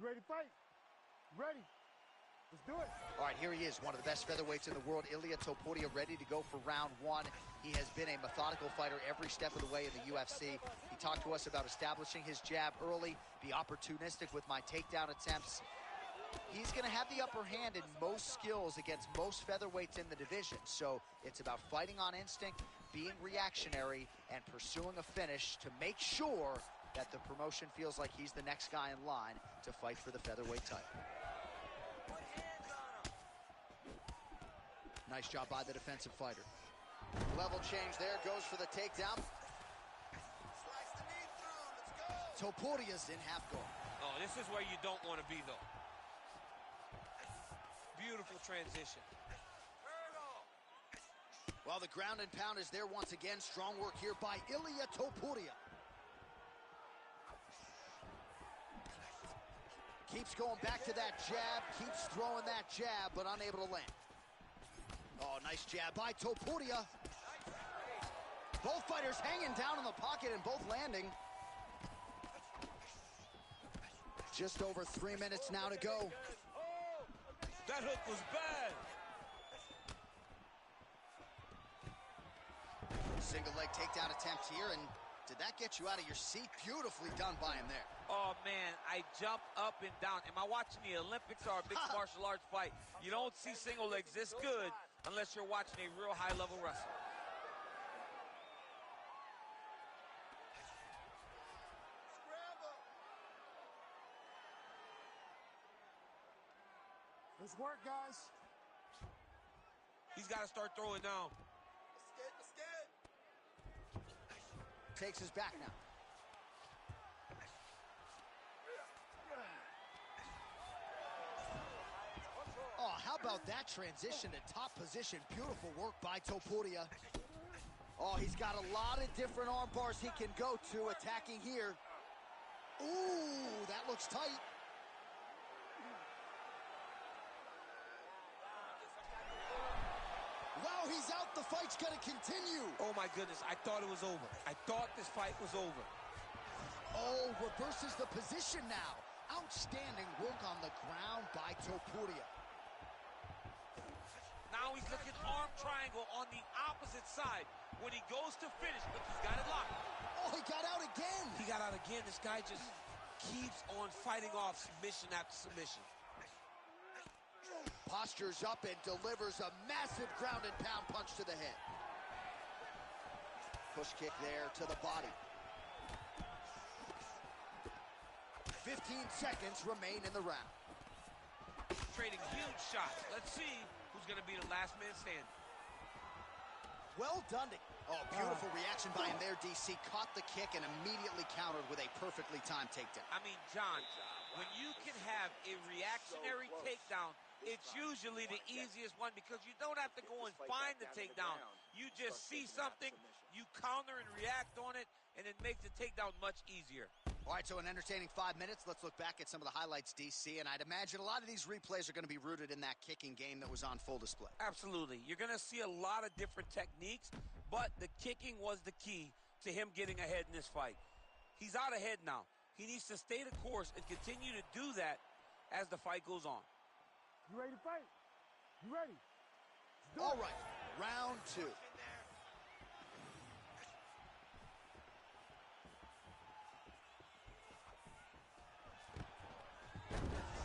You ready to fight? Ready. Let's do it. All right, here he is, one of the best featherweights in the world, Ilia Topuria, ready to go for round one. He has been a methodical fighter every step of the way in the UFC. He talked to us about establishing his jab early, be opportunistic with my takedown attempts. He's going to have the upper hand in most skills against most featherweights in the division. So it's about fighting on instinct, being reactionary, and pursuing a finish to make sure that the promotion feels like he's the next guy in line to fight for the featherweight title. Nice job by the defensive fighter. Level change there, goes for the takedown. Topuria's in half guard. Oh, this is where you don't want to be, though. Beautiful transition. Well, the ground and pound is there once again. Strong work here by Ilia Topuria. Keeps going back to that jab, keeps throwing that jab, but unable to land. Oh, nice jab by Topuria. Both fighters hanging down in the pocket and both landing. Just over 3 minutes now to go. That hook was bad. Single leg takedown attempt here, and did that get you out of your seat? Beautifully done by him there. Oh, man, I jumped up and down. Am I watching the Olympics or a mixed martial arts fight? You don't see single legs this good unless you're watching a real high-level wrestler. Let's work, guys. He's got to start throwing down. Takes his back now. Oh, how about that transition to top position? Beautiful work by Topuria. Oh, he's got a lot of different arm bars he can go to, attacking here. Ooh, that looks tight. Wow, he's out. The fight's gonna continue. Oh, my goodness. I thought it was over. I thought this fight was over. Oh, reverses the position now. Outstanding work on the ground by Topuria. Now he's looking arm triangle on the opposite side. When he goes to finish, look, he's got it locked. Oh, he got out again. He got out again. This guy just keeps on fighting off submission after submission. Postures up and delivers a massive ground and pound punch to the head. Push kick there to the body. 15 seconds remain in the round. Trading huge shots. Let's see who's going to be the last man standing. Well done. Oh, beautiful reaction by him there, DC. Caught the kick and immediately countered with a perfectly timed takedown. I mean, John, when you can have a reactionary takedown, it's usually the easiest one because you don't have to go and find the takedown. You just see something, you counter and react on it, and it makes the takedown much easier. All right, so an entertaining 5 minutes. Let's look back at some of the highlights, DC, and I'd imagine a lot of these replays are going to be rooted in that kicking game that was on full display. Absolutely. You're going to see a lot of different techniques, but the kicking was the key to him getting ahead in this fight. He's out ahead now. He needs to stay the course and continue to do that as the fight goes on. You ready to fight? You ready? All right, round two.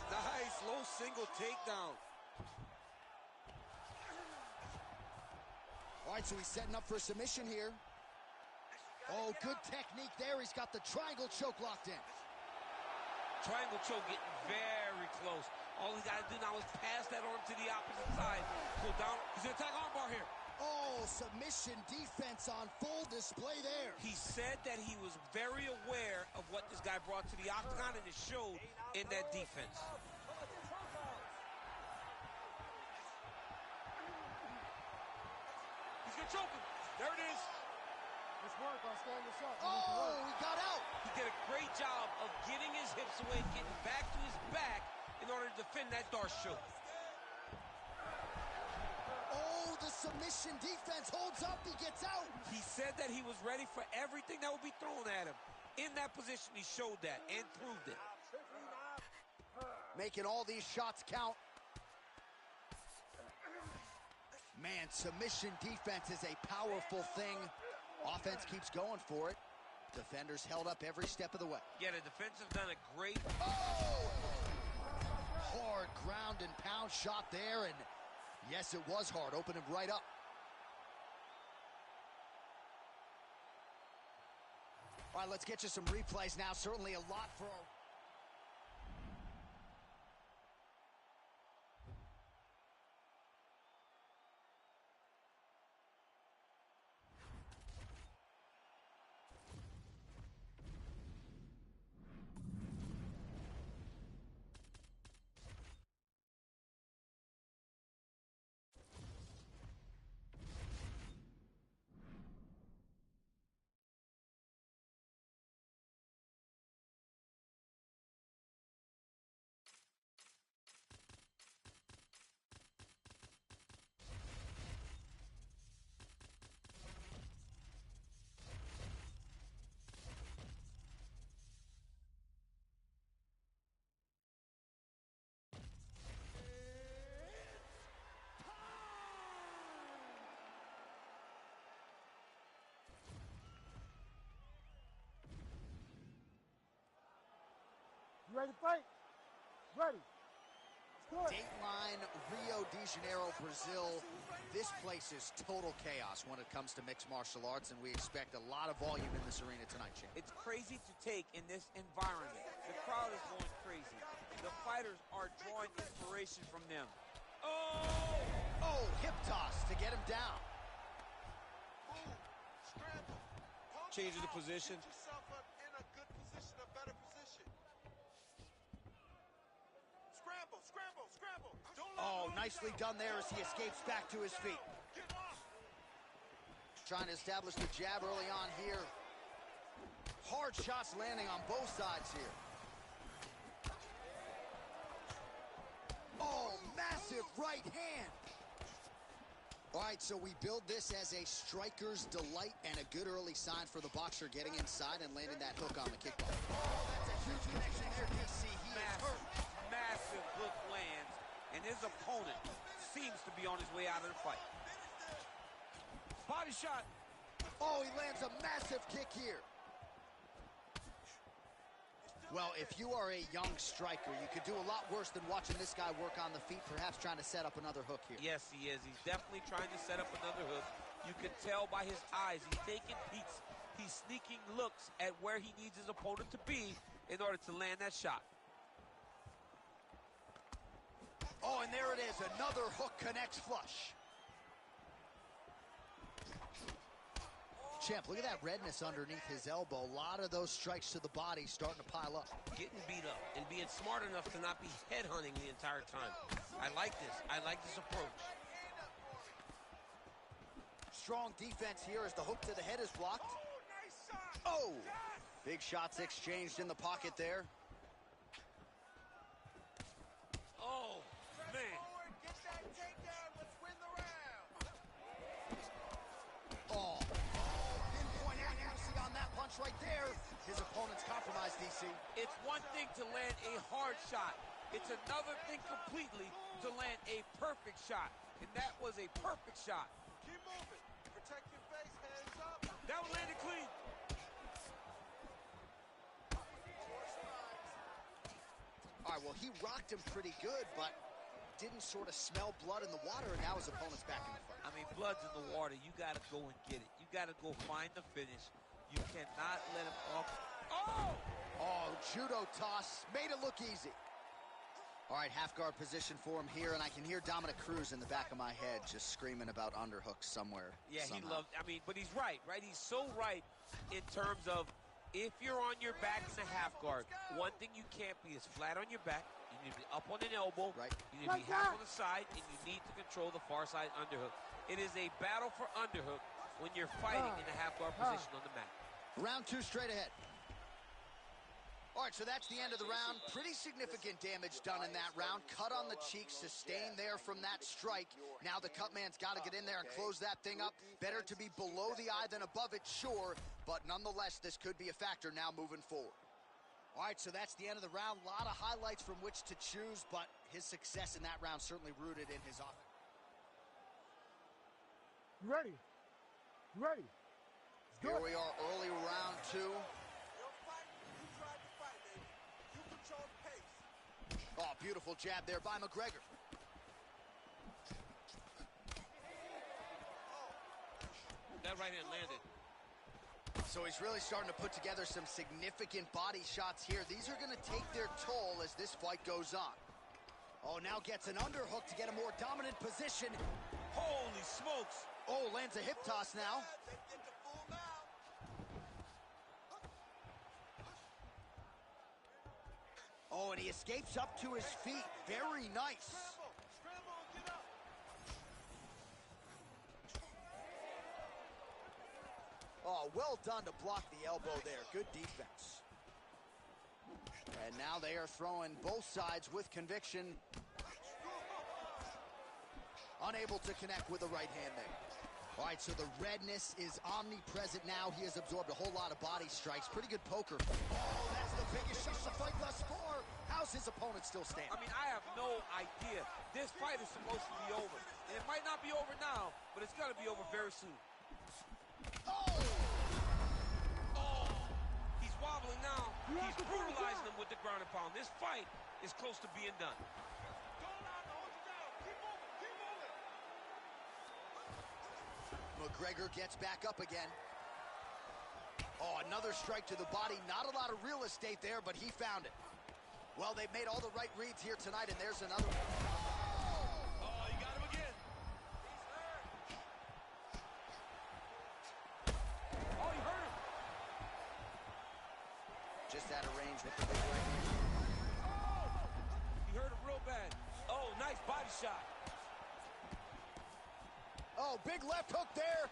Nice, low single takedown. All right, so he's setting up for a submission here. Oh, good technique there. He's got the triangle choke locked in. Triangle choke getting very close. All he's got to do now is pass that arm to the opposite side. Go down. He's going to attack armbar here. Oh, submission defense on full display there. He said that he was very aware of what this guy brought to the octagon, and it showed in that defense. He's going to choke him. There it is. Let's work on stand this up. Oh, he got out. He did a great job of getting his hips away, getting back to his back in order to defend that Darce choke. Oh, the submission defense holds up. He gets out. He said that he was ready for everything that would be thrown at him. In that position, he showed that and proved it. making all these shots count. Man, submission defense is a powerful thing. Offense keeps going for it. Defenders held up every step of the way. Yeah, the defense have done a great... Oh! Hard ground and pound shot there, and yes, it was hard. Opened him right up. All right, let's get you some replays now. Certainly a lot for our... You ready to fight? Ready. Let's do it. Dateline, Rio de Janeiro, Brazil. This place is total chaos when it comes to mixed martial arts, and we expect a lot of volume in this arena tonight, Champ. It's crazy to take in this environment. The crowd is going crazy. The fighters are drawing inspiration from them. Oh! Oh, hip toss to get him down. Changing the position. Get yourself up in a good position, a better position. Scramble, scramble, scramble. Oh, nicely done there as he escapes back to his feet. Trying to establish the jab early on here. Hard shots landing on both sides here. Oh, massive right hand. All right, so we build this as a striker's delight and a good early sign for the boxer getting inside and landing that hook on the kickball. Oh, that's a huge connection there, DC. He is hurt. Massive hook lands, and his opponent seems to be on his way out of the fight. Body shot. Oh, he lands a massive kick here. Well, if you are a young striker, you could do a lot worse than watching this guy work on the feet, perhaps trying to set up another hook here. Yes, he is. He's definitely trying to set up another hook. You can tell by his eyes. He's taking peeks. He's sneaking looks at where he needs his opponent to be in order to land that shot. Oh, and there it is. Another hook connects flush. Champ, look at that redness underneath his elbow. A lot of those strikes to the body starting to pile up. Getting beat up and being smart enough to not be headhunting the entire time. I like this. I like this approach. Strong defense here as the hook to the head is blocked. Oh! Big shots exchanged in the pocket there. Oh, man. Oh, pinpoint accuracy on that punch right there. His opponent's compromised, DC. It's one thing to land a hard shot. It's another thing completely to land a perfect shot. And that was a perfect shot. Keep moving. Protect your face, hands up. That was landed clean. All right, well, he rocked him pretty good, but didn't sort of smell blood in the water, and now his opponent's back in the fight. I mean, blood's in the water. You got to go and get it. You got to go find the finish. You cannot let him off. Oh! Oh, judo toss. Made it look easy. All right, half guard position for him here, and I can hear Dominic Cruz in the back of my head just screaming about underhooks somewhere. Yeah, somehow. he loved, I mean, but he's right? He's so right in terms of if you're on your back in the half guard, one thing you can't be is flat on your back. You need to be up on an elbow. Right. You need to be half on the side, and you need to control the far side underhook. It is a battle for underhook when you're fighting in a half guard position on the mat. Round two straight ahead. All right, so that's the end of the round. Pretty significant damage done in that round. Cut on the cheek, sustained there from that strike. Now the cut man's got to get in there and close that thing up. Better to be below the eye than above it, sure. But nonetheless, this could be a factor now moving forward. All right, so that's the end of the round. A lot of highlights from which to choose, but his success in that round certainly rooted in his offense. You ready? You ready? Here we are, early round 2. Oh, beautiful jab there by McGregor. That right hand landed. So he's really starting to put together some significant body shots here. These are going to take their toll as this fight goes on. Oh, now gets an underhook to get a more dominant position. Holy smokes. Oh, lands a hip toss now. Oh, and he escapes up to his feet. Very nice. Oh, well done to block the elbow there. Good defense. And now they are throwing both sides with conviction. Unable to connect with the right hand there. All right, so the redness is omnipresent now. He has absorbed a whole lot of body strikes. Pretty good poker. Oh, that's the biggest shot of the fight thus far. How's his opponent still standing? I mean, I have no idea. This fight is supposed to be over. And it might not be over now, but it's going to be over very soon. Oh! Oh! He's wobbling now. He's brutalizing him with the ground and pound. This fight is close to being done. McGregor gets back up again. Oh, another strike to the body. Not a lot of real estate there, but he found it. Well, they've made all the right reads here tonight, and there's another one. Oh, you got him again. Oh, you hurt him. Just out of range with the big right hand. Oh! He hurt him real bad. Oh, nice body shot. Oh, big left hook there.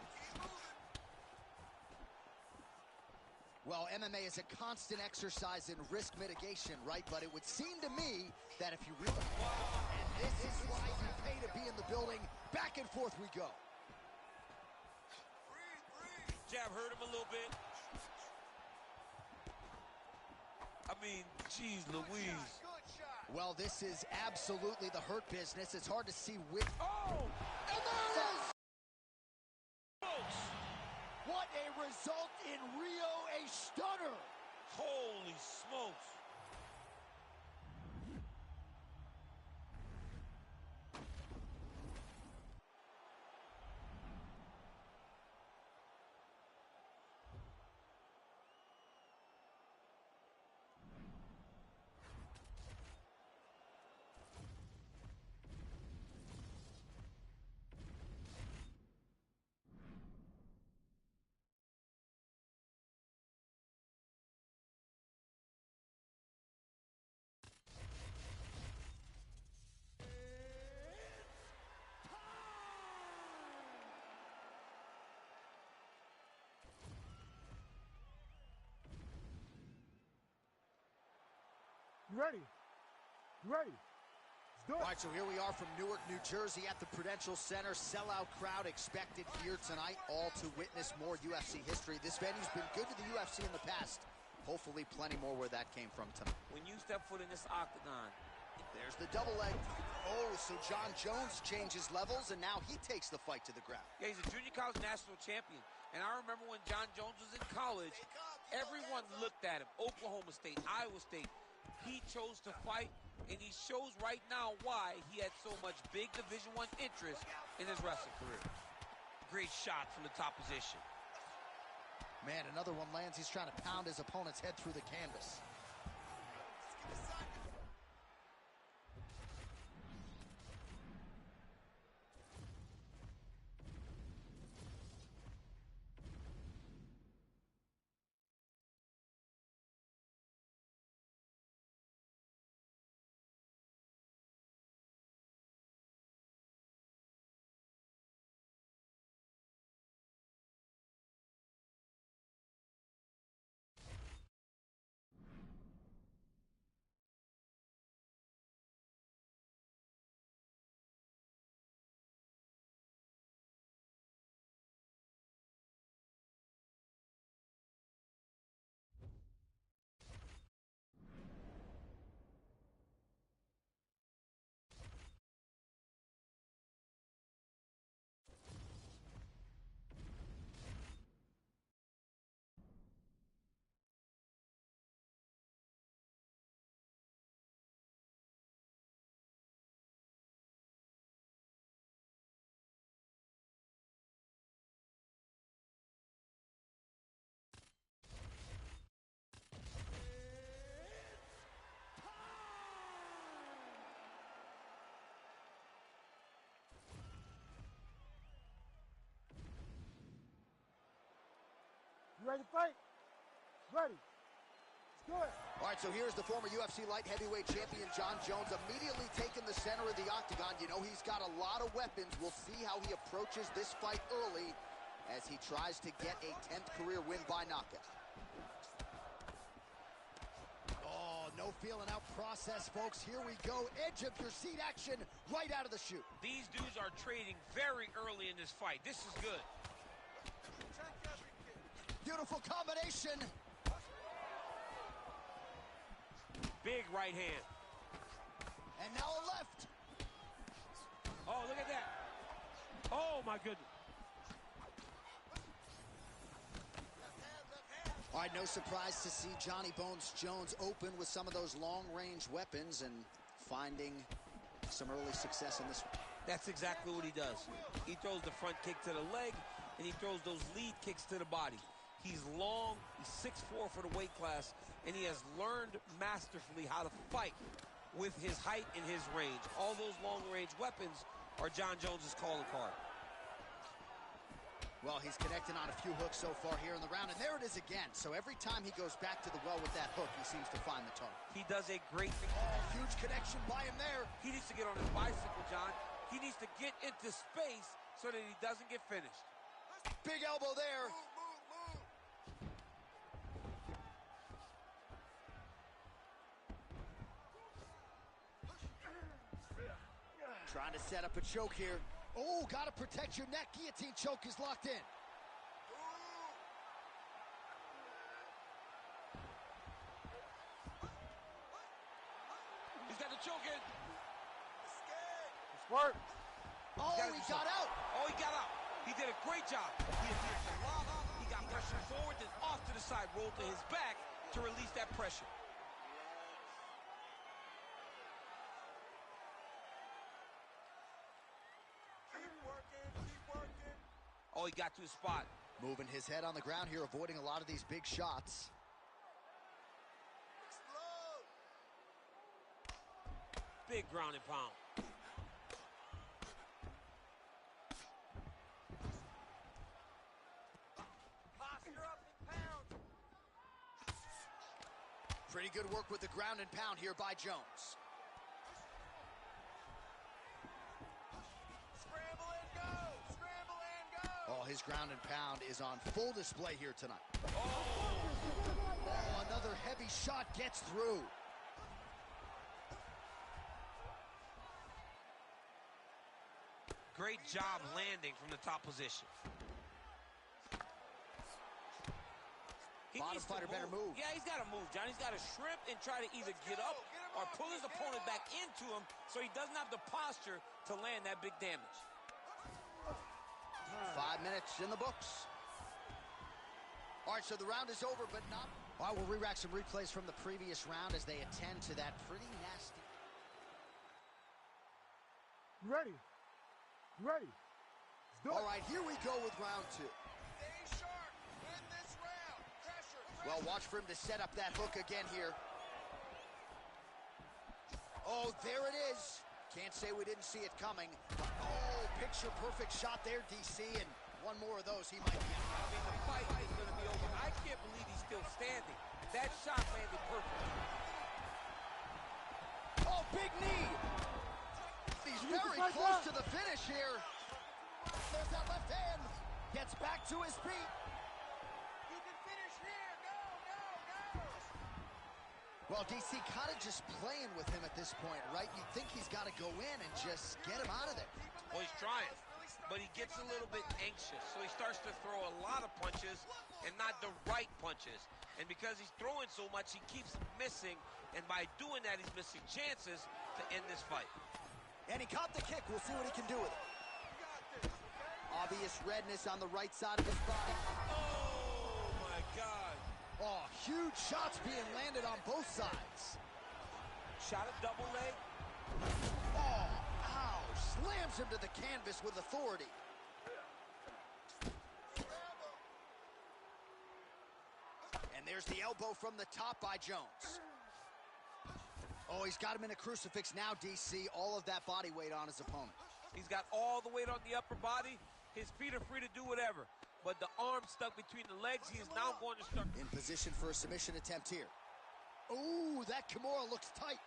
Well, MMA is a constant exercise in risk mitigation, right? But it would seem to me that if you really... And this is why you pay to be in the building. Back and forth we go. Jab hurt him a little bit. I mean, geez Louise. Well, this is absolutely the hurt business. It's hard to see which... Oh! And there it is! What a result in Rio, a stunner! Holy smokes! You ready? You ready? Let's do it. All right, so here we are from Newark, New Jersey at the Prudential Center. Sellout crowd expected here tonight, all to witness more UFC history. This venue's been good to the UFC in the past. Hopefully plenty more where that came from tonight. When you step foot in this octagon, there's the double leg. Oh, so Jon Jones changes levels, and now he takes the fight to the ground. yeah, he's a junior college national champion. And I remember when Jon Jones was in college, everyone looked at him. Oklahoma State, Iowa State. He chose to fight, and he shows right now why he had so much big Division I interest in his wrestling career. Great shot from the top position. Man, another one lands. He's trying to pound his opponent's head through the canvas. Ready to fight? Ready. Let's do it. All right, so here's the former UFC light heavyweight champion Jon Jones immediately taking the center of the octagon. You know he's got a lot of weapons. We'll see how he approaches this fight early as he tries to get a 10th career win by knockout. Oh, no feeling out process, folks. Here we go. Edge of your seat action right out of the chute. These dudes are trading very early in this fight. This is good. Beautiful combination. Big right hand. And now a left. Oh, look at that. Oh, my goodness. All right, no surprise to see Johnny Bones Jones open with some of those long-range weapons and finding some early success in this one. That's exactly what he does. He throws the front kick to the leg, and he throws those lead kicks to the body. He's long, he's 6'4" for the weight class, and he has learned masterfully how to fight with his height and his range. All those long-range weapons are Jon Jones's calling card. Well, he's connecting on a few hooks so far here in the round, and there it is again. So every time he goes back to the well with that hook, he seems to find the target. He does a great thing. Oh, huge connection by him there. He needs to get on his bicycle, John. He needs to get into space so that he doesn't get finished. Big elbow there. Trying to set up a choke here. Oh, got to protect your neck. Guillotine choke is locked in. He's got the choke in. Let's work. Oh, he got out. Oh, he got out. He did a great job. He appeared to lock. He got pressure forward, then off to the side, rolled to his back to release that pressure. Oh, he got to his spot. Moving his head on the ground here, avoiding a lot of these big shots. Big ground and pound. Posture up and pound. Pretty good work with the ground and pound here by Jones. Oh, his ground and pound is on full display here tonight. Oh, another heavy shot gets through. Great job landing from the top position. Bottom fighter better move. Yeah, he's got to move, John. He's got to shrimp and try to either get up or pull his opponent back into him so he doesn't have the posture to land that big damage. 5 minutes in the books. All right, so the round is over, but not... All right, we'll re-rack some replays from the previous round as they attend to that pretty nasty... You ready? You ready? Let's do it. All right, here we go with round two. Stay sharp. Win this round. Pressure. Well, watch for him to set up that hook again here. Oh, there it is. Can't say we didn't see it coming. Oh, picture-perfect shot there, DC, and one more of those, he might be out. I mean, the fight is going to be over. I can't believe he's still standing. That shot landed perfect. Oh, big knee. He's very close to the finish here. There's that left hand. Gets back to his feet. You can finish here. Go, go, go. Well, DC kind of just playing with him at this point, right? You'd think he's got to go in and just get him out of there. Well, he's trying, but he gets a little bit anxious, so he starts to throw a lot of punches and not the right punches. And because he's throwing so much, he keeps missing, and by doing that, he's missing chances to end this fight. And he caught the kick. We'll see what he can do with it. Obvious redness on the right side of his body. Oh, my God. Oh, huge shots being landed on both sides. Shot a double leg. Oh, ow. Slams him to the canvas with authority. And there's the elbow from the top by Jones. Oh, he's got him in a crucifix now, DC. All of that body weight on his opponent. He's got all the weight on the upper body. His feet are free to do whatever. but the arm stuck between the legs. He is now going to start. In position for a submission attempt here. Ooh, that Kimura looks tight.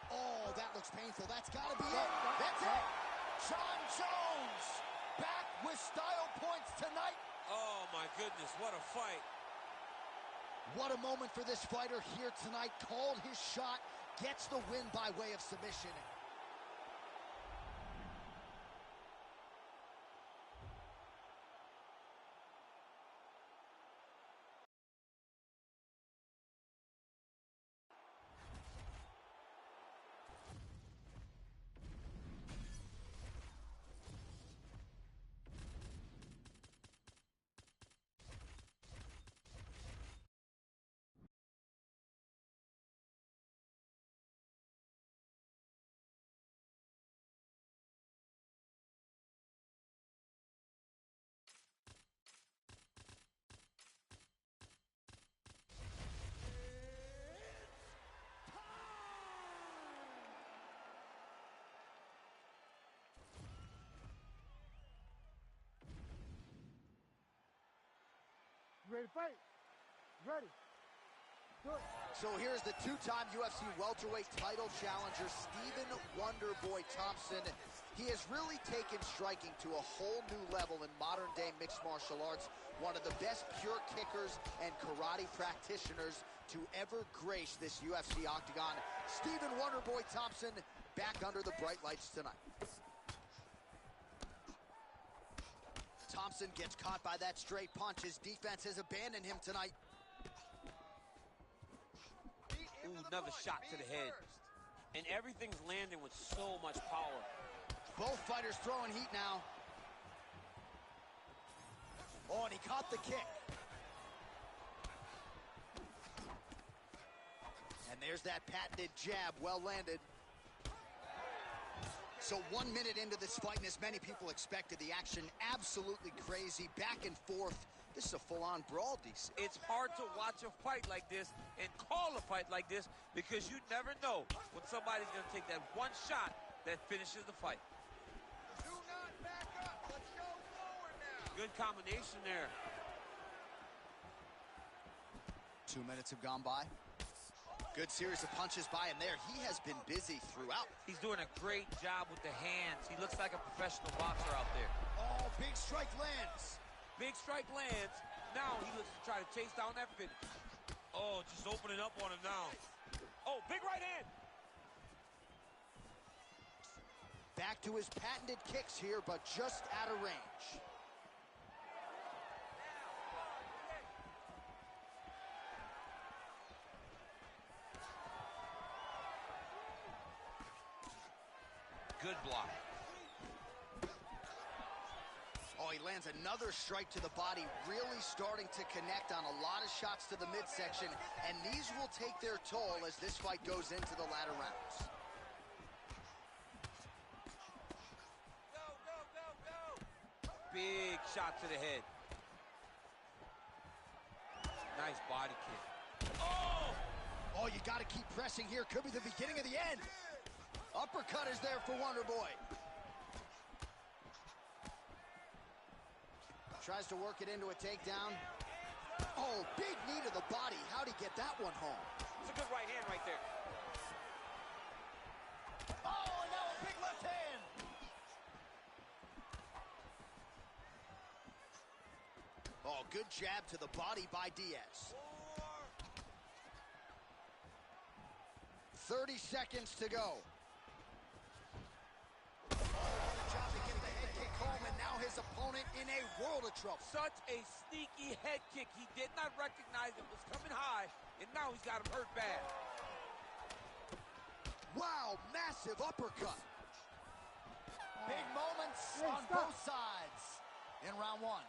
Oh, that looks painful. That's got to be it. That's it. Jon Jones back with style points tonight. Oh, my goodness, what a fight. What a moment for this fighter here tonight. Called his shot, gets the win by way of submission. Ready to fight? Ready. Do it. So here's the two-time UFC welterweight title challenger, Stephen Wonderboy Thompson. He has really taken striking to a whole new level in modern-day mixed martial arts. One of the best pure kickers and karate practitioners to ever grace this UFC octagon. Stephen Wonderboy Thompson back under the bright lights tonight. Thompson gets caught by that straight punch. His defense has abandoned him tonight. Ooh, another shot to the head. And everything's landing with so much power. Both fighters throwing heat now. Oh, and he caught the kick. And there's that patented jab, well landed. So 1 minute into this fight, and as many people expected, the action absolutely crazy, back and forth. This is a full-on brawl, DC. It's hard to watch a fight like this and call a fight like this because you never know when somebody's going to take that one shot that finishes the fight. Do not back up. Let's go forward now. Good combination there. 2 minutes have gone by. Good series of punches by him there. He has been busy throughout. He's doing a great job with the hands. He looks like a professional boxer out there. Oh, big strike lands. Big strike lands. Now he looks to try to chase down that finish. Oh, just opening up on him now. Oh, big right hand. Back to his patented kicks here, but just out of range. Good block. Oh, he lands another strike to the body, really starting to connect on a lot of shots to the midsection, and these will take their toll as this fight goes into the latter rounds. Go, go, go, go. Big shot to the head. Nice body kick. Oh! Oh, you got to keep pressing here. Could be the beginning of the end. Uppercut is there for Wonderboy. Tries to work it into a takedown. Oh, big knee to the body. How'd he get that one home? It's a good right hand right there. Oh, and now a big left hand. Oh, good jab to the body by Diaz. 30 seconds to go. His opponent in a world of trouble. Such a sneaky head kick. He did not recognize it was coming high, and now he's got him hurt bad. Wow, massive uppercut. Big moments on both sides in round one.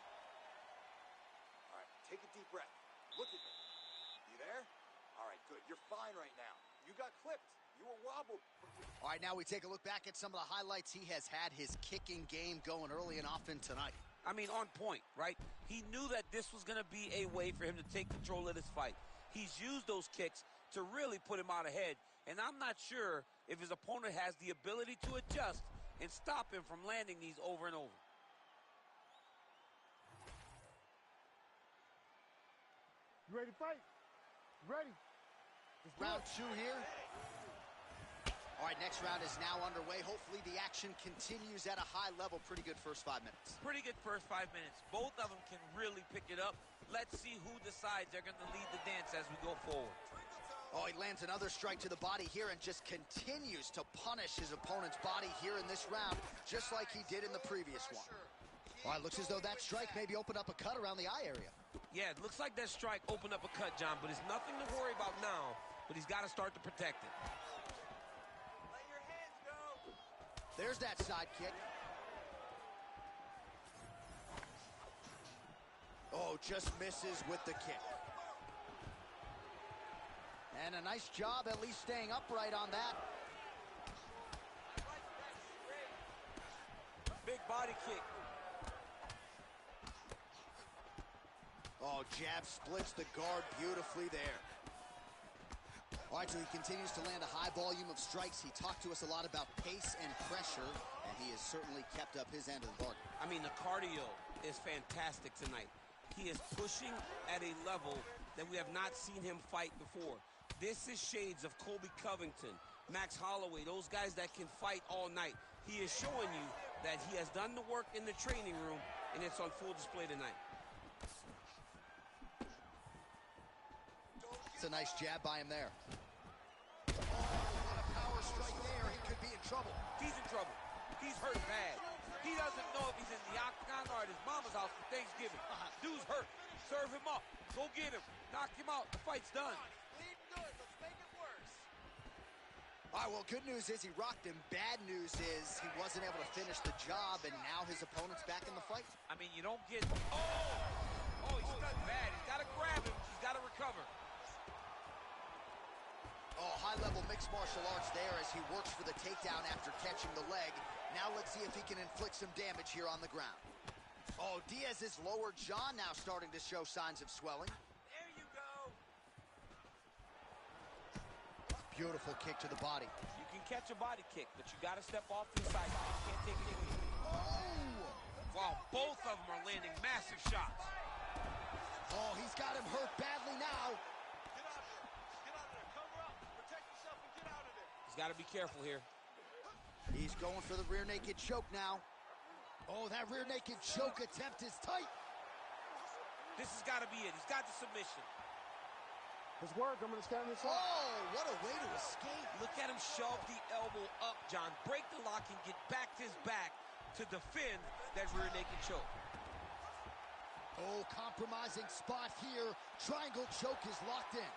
All right, take a deep breath. Look at me. You there? All right, good. You're fine right now. You got clipped. You were wobbled. All right, now we take a look back at some of the highlights he has had. His kicking game going early and often tonight. I mean, on point, right? He knew that this was going to be a way for him to take control of this fight. He's used those kicks to really put him out ahead, and I'm not sure if his opponent has the ability to adjust and stop him from landing these over and over. You ready to fight? Ready. Round 2 here. All right, next round is now underway. Hopefully the action continues at a high level. Pretty good first 5 minutes. Pretty good first 5 minutes. Both of them can really pick it up. Let's see who decides they're going to lead the dance as we go forward. Oh, he lands another strike to the body here and just continues to punish his opponent's body here in this round, just like he did in the previous one. All right, looks as though that strike maybe opened up a cut around the eye area. Yeah, it looks like that strike opened up a cut, John, but it's nothing to worry about now, but he's got to start to protect it. Let your hands go. There's that side kick. Oh, just misses with the kick. And a nice job at least staying upright on that. Big body kick. Oh, jab splits the guard beautifully there. All right, so he continues to land a high volume of strikes. He talked to us a lot about pace and pressure, and he has certainly kept up his end of the bargain. I mean, the cardio is fantastic tonight. He is pushing at a level that we have not seen him fight before. This is shades of Colby Covington, Max Holloway, those guys that can fight all night. He is showing you that he has done the work in the training room, and it's on full display tonight. It's a nice jab by him there. Oh, what a power strike there. He could be in trouble. He's in trouble. He's hurt bad. He doesn't know if he's in the octagon or at his mama's house for Thanksgiving. Dude's hurt. Serve him up. Go get him. Knock him out. The fight's done. Lead good. Let's make it worse. All right, well, good news is he rocked him. Bad news is he wasn't able to finish the job, and now his opponent's back in the fight. I mean, you don't get... Oh, he's done bad. He's got to grab him. He's got to recover. Oh, high-level mixed martial arts there as he works for the takedown after catching the leg. Now let's see if he can inflict some damage here on the ground. Oh, Diaz's lower jaw now starting to show signs of swelling. There you go. Beautiful kick to the body. You can catch a body kick, but you got to step off to the side. You can't take it with you. Oh! Wow, both of them are landing massive shots. Oh, he's got him hurt badly now. Get out there. Get out there. Cover up. Protect yourself and get out of there. He's got to be careful here. He's going for the rear naked choke now. Oh, that rear naked choke attempt is tight. This has got to be it. He's got the submission. Let's work. I'm going to stand this up. Oh, what a way to escape. Look at him shove the elbow up, John. Break the lock and get back to his back to defend that rear naked choke. Oh, compromising spot here. Triangle choke is locked in.